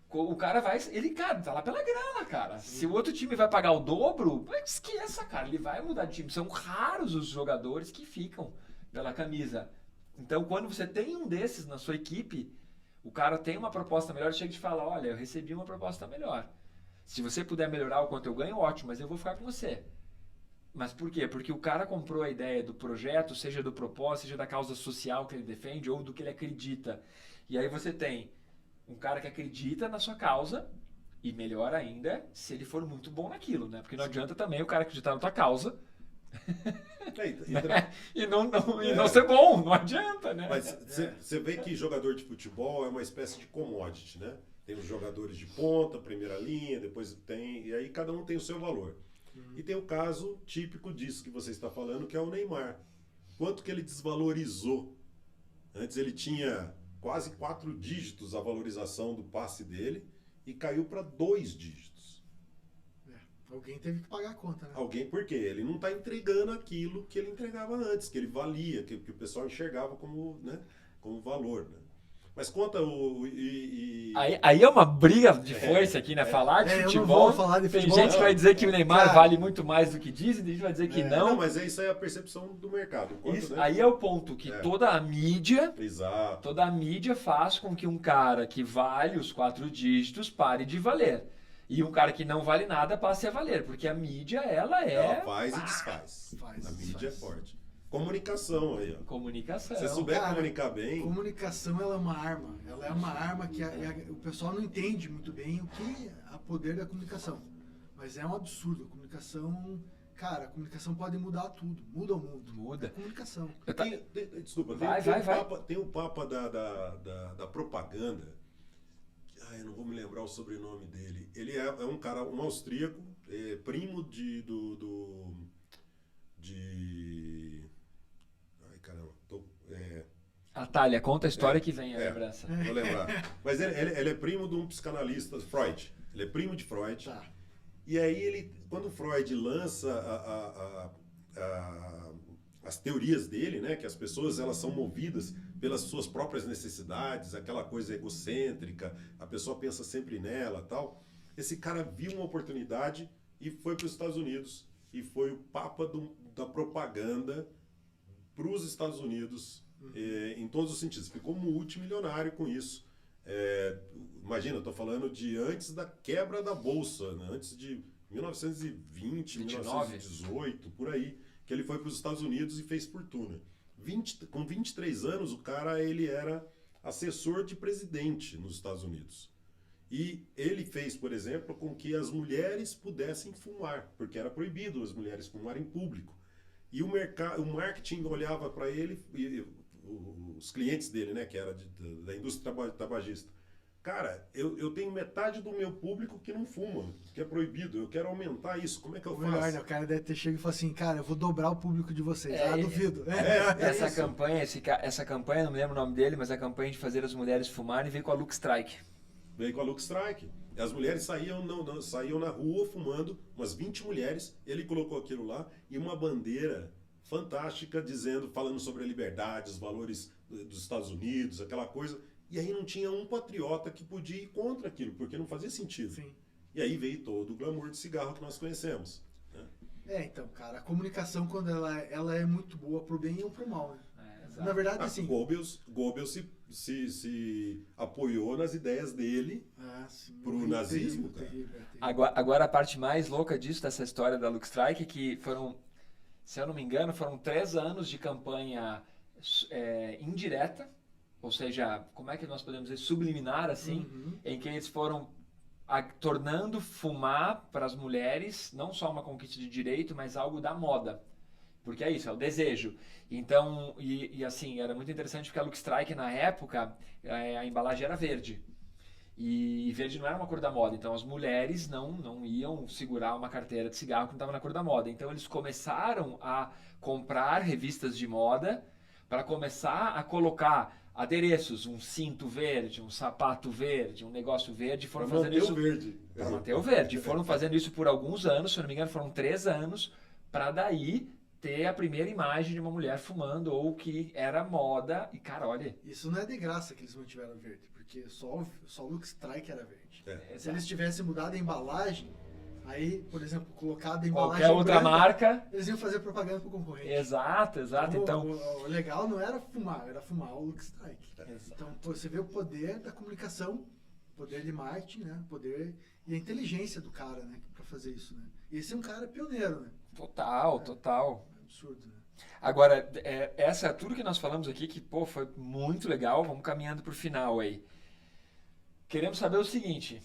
O cara cara, tá lá pela grana, cara. Se o outro time vai pagar o dobro, esqueça, cara. Ele vai mudar de time. São raros os jogadores que ficam pela camisa. Então, quando você tem um desses na sua equipe, o cara tem uma proposta melhor, chega e te fala, olha, eu recebi uma proposta melhor. Se você puder melhorar o quanto eu ganho, ótimo, mas eu vou ficar com você. Mas por quê? Porque o cara comprou a ideia do projeto, seja do propósito, seja da causa social que ele defende ou do que ele acredita. E aí você tem um cara que acredita na sua causa e melhor ainda se ele for muito bom naquilo, né? Porque não adianta também o cara acreditar na tua causa e não ser bom, não adianta, né? Mas você vê que jogador de futebol é uma espécie de commodity, né? Tem os jogadores de ponta, primeira linha, depois e aí cada um tem o seu valor. E tem o caso típico disso que você está falando, que é o Neymar. Quanto que ele desvalorizou? Antes ele tinha quase 4 dígitos a valorização do passe dele e caiu para 2 dígitos. Alguém teve que pagar a conta, né? Alguém, por quê? Ele não está entregando aquilo que ele entregava antes, que ele valia, que o pessoal enxergava como valor, né? Mas conta Aí é uma briga de foice aqui, né? Falar de futebol. Eu não vou falar de futebol. Tem gente que vai dizer que o Neymar vale muito mais do que diz, e tem gente que vai dizer que não. Não, mas isso aí é a percepção do mercado. Isso, né? Aí é o ponto que toda a mídia faz com que um cara que vale os 4 dígitos pare de valer. E um cara que não vale nada passe a valer. Porque a mídia, ela faz e desfaz. A mídia é forte. Comunicação aí, ó. Comunicação. Se você souber comunicar bem... Comunicação, ela é uma arma. Ela é uma arma que o pessoal não entende muito bem o que é o poder da comunicação. Mas é um absurdo. A comunicação... Cara, a comunicação pode mudar tudo. Muda o mundo. Muda. É comunicação. Desculpa, tem o Papa da propaganda. Eu não vou me lembrar o sobrenome dele. Ele é um cara, um austríaco, primo Ai, caramba. Natália, conta a história que vem a lembrança. Vou lembrar. Mas ele é primo de um psicanalista, Freud. Ele é primo de Freud. Tá. E aí, quando Freud lança as teorias dele, né, que as pessoas elas são movidas pelas suas próprias necessidades, aquela coisa egocêntrica, a pessoa pensa sempre nela, tal. Esse cara viu uma oportunidade e foi para os Estados Unidos e foi o papa da propaganda para os Estados Unidos, em todos os sentidos. Ficou multimilionário com isso. Imagina, eu estou falando de antes da quebra da Bolsa, né? Antes de 1920, 1918, por aí, que ele foi para os Estados Unidos e fez fortuna. Com 23 anos, o cara ele era assessor de presidente nos Estados Unidos. E ele fez, por exemplo, com que as mulheres pudessem fumar, porque era proibido as mulheres fumarem em público. E o marketing olhava para ele, e os clientes dele, né, que era da indústria tabagista. Cara, eu tenho metade do meu público que não fuma, que é proibido. Eu quero aumentar isso. Como é que eu faço? Melhor, né? O cara deve ter chegado e falado assim, cara, eu vou dobrar o público de vocês. Duvido. Essa campanha, não me lembro o nome dele, mas a campanha de fazer as mulheres fumarem veio com a Luke Strike. Veio com a Luke Strike. As mulheres saíam na rua fumando, umas 20 mulheres. Ele colocou aquilo lá e uma bandeira fantástica falando sobre a liberdade, os valores dos Estados Unidos, aquela coisa. E aí não tinha um patriota que podia ir contra aquilo, porque não fazia sentido. Sim. E aí veio todo o glamour de cigarro que nós conhecemos. Né? Então, cara, a comunicação, quando ela é muito boa pro bem ou pro mal, né? Na verdade, assim... Goebbels se apoiou nas ideias dele pro nazismo. Terrível. Agora, a parte mais louca disso, dessa história da Luke Strike, que foram, se eu não me engano, foram 3 anos de campanha indireta, ou seja, como é que nós podemos dizer, subliminar, assim, em que eles foram tornando fumar para as mulheres não só uma conquista de direito, mas algo da moda. Porque é isso, é o desejo. Então, e assim, era muito interessante porque a Luke Strike, na época, a embalagem era verde. E verde não era uma cor da moda. Então, as mulheres não iam segurar uma carteira de cigarro que não estava na cor da moda. Então, eles começaram a comprar revistas de moda para começar a colocar adereços, um cinto verde, um sapato verde, um negócio verde, foram fazendo isso para manter o verde. Foram fazendo isso por alguns anos, se eu não me engano, foram 3 anos, para daí ter a primeira imagem de uma mulher fumando ou que era moda. E cara, olha, isso não é de graça que eles mantiveram verde, porque só o Luke Strike era verde. Se exato. eles tivessem mudado a embalagem, aí, por exemplo, colocado a embalagem qualquer outra branca, marca, eles iam fazer propaganda pro concorrente. Exato. Então, o legal não era fumar o Luke Strike. Então, você vê o poder da comunicação, poder de marketing, né? Poder e a inteligência do cara, né? Para fazer isso, né? E esse é um cara pioneiro, né? Total. É absurdo, né? Agora, essa tudo que nós falamos aqui, que pô, foi muito legal, vamos caminhando pro final aí. Queremos saber o seguinte: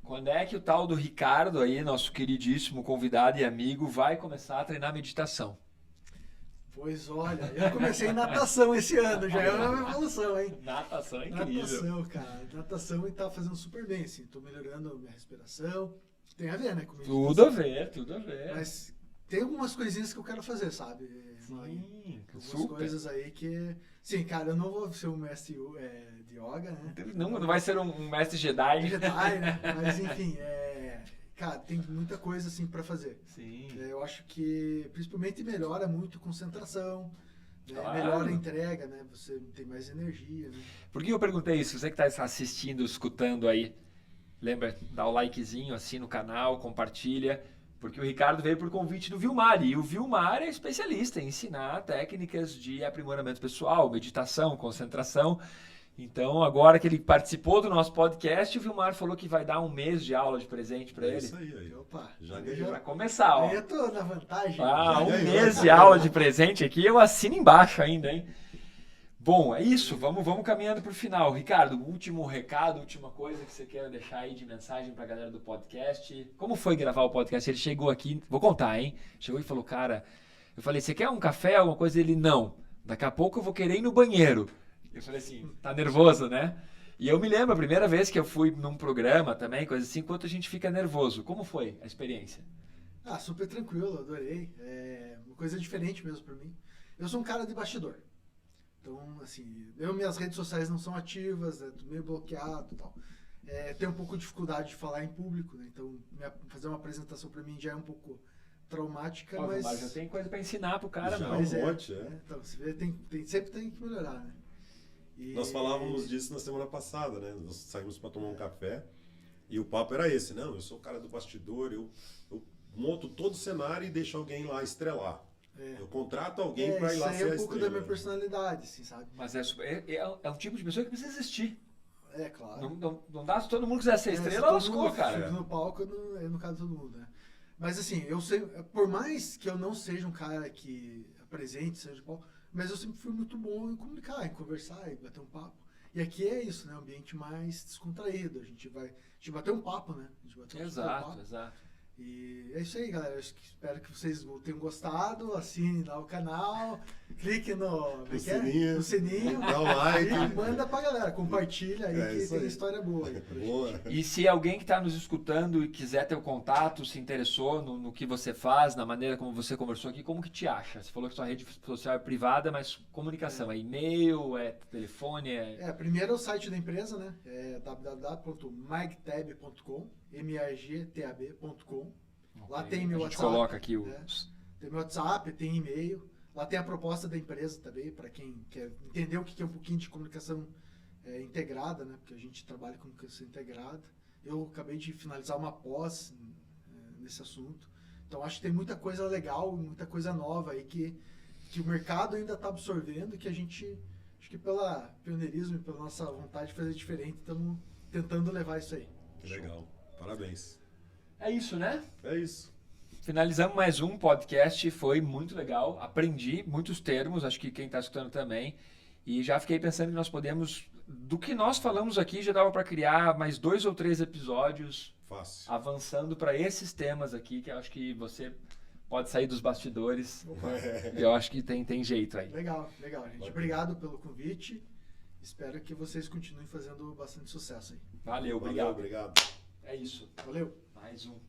quando é que o tal do Ricardo aí, nosso queridíssimo convidado e amigo, vai começar a treinar meditação? Pois olha, eu comecei natação esse ano, já é uma evolução, hein? Natação é incrível. Natação, cara. Natação e tá fazendo super bem, assim. Tô melhorando a minha respiração. Tem a ver, né? Com meditação. Tudo a ver. Mas tem algumas coisinhas que eu quero fazer, sabe? Sim, algumas super. coisas aí que... Sim, cara, eu não vou ser um mestre de yoga, né? Não vai ser um mestre Jedi. Jedi, né? Mas enfim, cara, tem muita coisa assim pra fazer. Sim. Eu acho que principalmente melhora muito a concentração, né? Claro. Melhora a entrega, né? Você tem mais energia, né? Por que eu perguntei isso? Você que está assistindo, escutando aí, lembra, dá o likezinho, assina o canal, compartilha, porque o Ricardo veio por convite do Vilmar, e o Vilmar é especialista em ensinar técnicas de aprimoramento pessoal, meditação, concentração. Então, agora que ele participou do nosso podcast, o Vilmar falou que vai dar 1 mês de aula de presente para ele. Isso aí. Opa, Já ganhou. Para começar, ó. eu tô na vantagem. 1 mês de aula de presente aqui, eu assino embaixo ainda, hein? Bom, é isso. Vamos caminhando para o final. Ricardo, último recado, última coisa que você queira deixar aí de mensagem para a galera do podcast. Como foi gravar o podcast? Ele chegou aqui, vou contar, hein? Chegou e falou, cara, eu falei, você quer um café, alguma coisa? Ele, não. Daqui a pouco eu vou querer ir no banheiro. Eu falei assim, tá nervoso, né? E eu me lembro a primeira vez que eu fui num programa também, coisa assim, enquanto a gente fica nervoso. Como foi a experiência? Super tranquilo, adorei. Uma coisa diferente mesmo pra mim. Eu sou um cara de bastidor. Então, assim, minhas redes sociais não são ativas, tô meio bloqueado e tal. Tenho um pouco de dificuldade de falar em público, né? Então, fazer uma apresentação pra mim já é um pouco traumática, mas já tem coisa pra ensinar pro cara, Já. não. Mas Um monte, Então, você vê, sempre tem que melhorar, né? Nós falávamos disso na semana passada, né? Nós saímos para tomar um café e o papo era esse. Não, eu sou o cara do bastidor, eu monto todo o cenário e deixo alguém lá estrelar. Eu contrato alguém para ir lá ser a é um pouco estrela. da minha personalidade, assim, sabe? Mas é um tipo de pessoa que precisa existir. Claro. Não dá, se todo mundo quiser ser estrela, se lascou, todo mundo cara. subir no palco, eu não caso todo mundo, né? Mas assim, eu sei, por mais que eu não seja um cara que apresente, seja de palco, mas eu sempre fui muito bom em comunicar, em conversar, em bater um papo. E aqui é isso, né? Um ambiente mais descontraído. A gente bateu um papo, né? A gente bateu um papo. Exato. E é isso aí, galera. Eu espero que vocês tenham gostado. Assine lá o canal, clique no sininho, dá um like. E manda pra galera. Compartilha aí que tem aí. história boa aí pra gente. E se alguém que está nos escutando e quiser ter o contato, se interessou no que você faz, na maneira como você conversou aqui, como que te acha? Você falou que sua rede social é privada, mas comunicação, é e-mail, é telefone? Primeiro é o site da empresa, né? É www.margtab.com, margtab.com. Lá tem meu WhatsApp. A gente coloca aqui tem meu WhatsApp, tem e-mail. Lá tem a proposta da empresa também, para quem quer entender o que é um pouquinho de comunicação integrada, né? Porque a gente trabalha com comunicação integrada. Eu acabei de finalizar uma pós nesse assunto. Então acho que tem muita coisa legal, muita coisa nova aí que o mercado ainda está absorvendo e que a gente, acho que pela pioneirismo e pela nossa vontade de fazer diferente, estamos tentando levar isso aí. Legal. Parabéns. É isso, né? É isso. Finalizamos mais um podcast, foi muito legal, aprendi muitos termos, acho que quem está escutando também, e já fiquei pensando que nós podemos, do que nós falamos aqui, já dava para criar mais 2 ou 3 episódios. Fácil. Avançando para esses temas aqui, que eu acho que você pode sair dos bastidores, e eu acho que tem jeito aí. Legal, gente. Obrigado pelo convite, espero que vocês continuem fazendo bastante sucesso aí. Valeu, obrigado. Obrigado. É isso. Valeu. Mais um.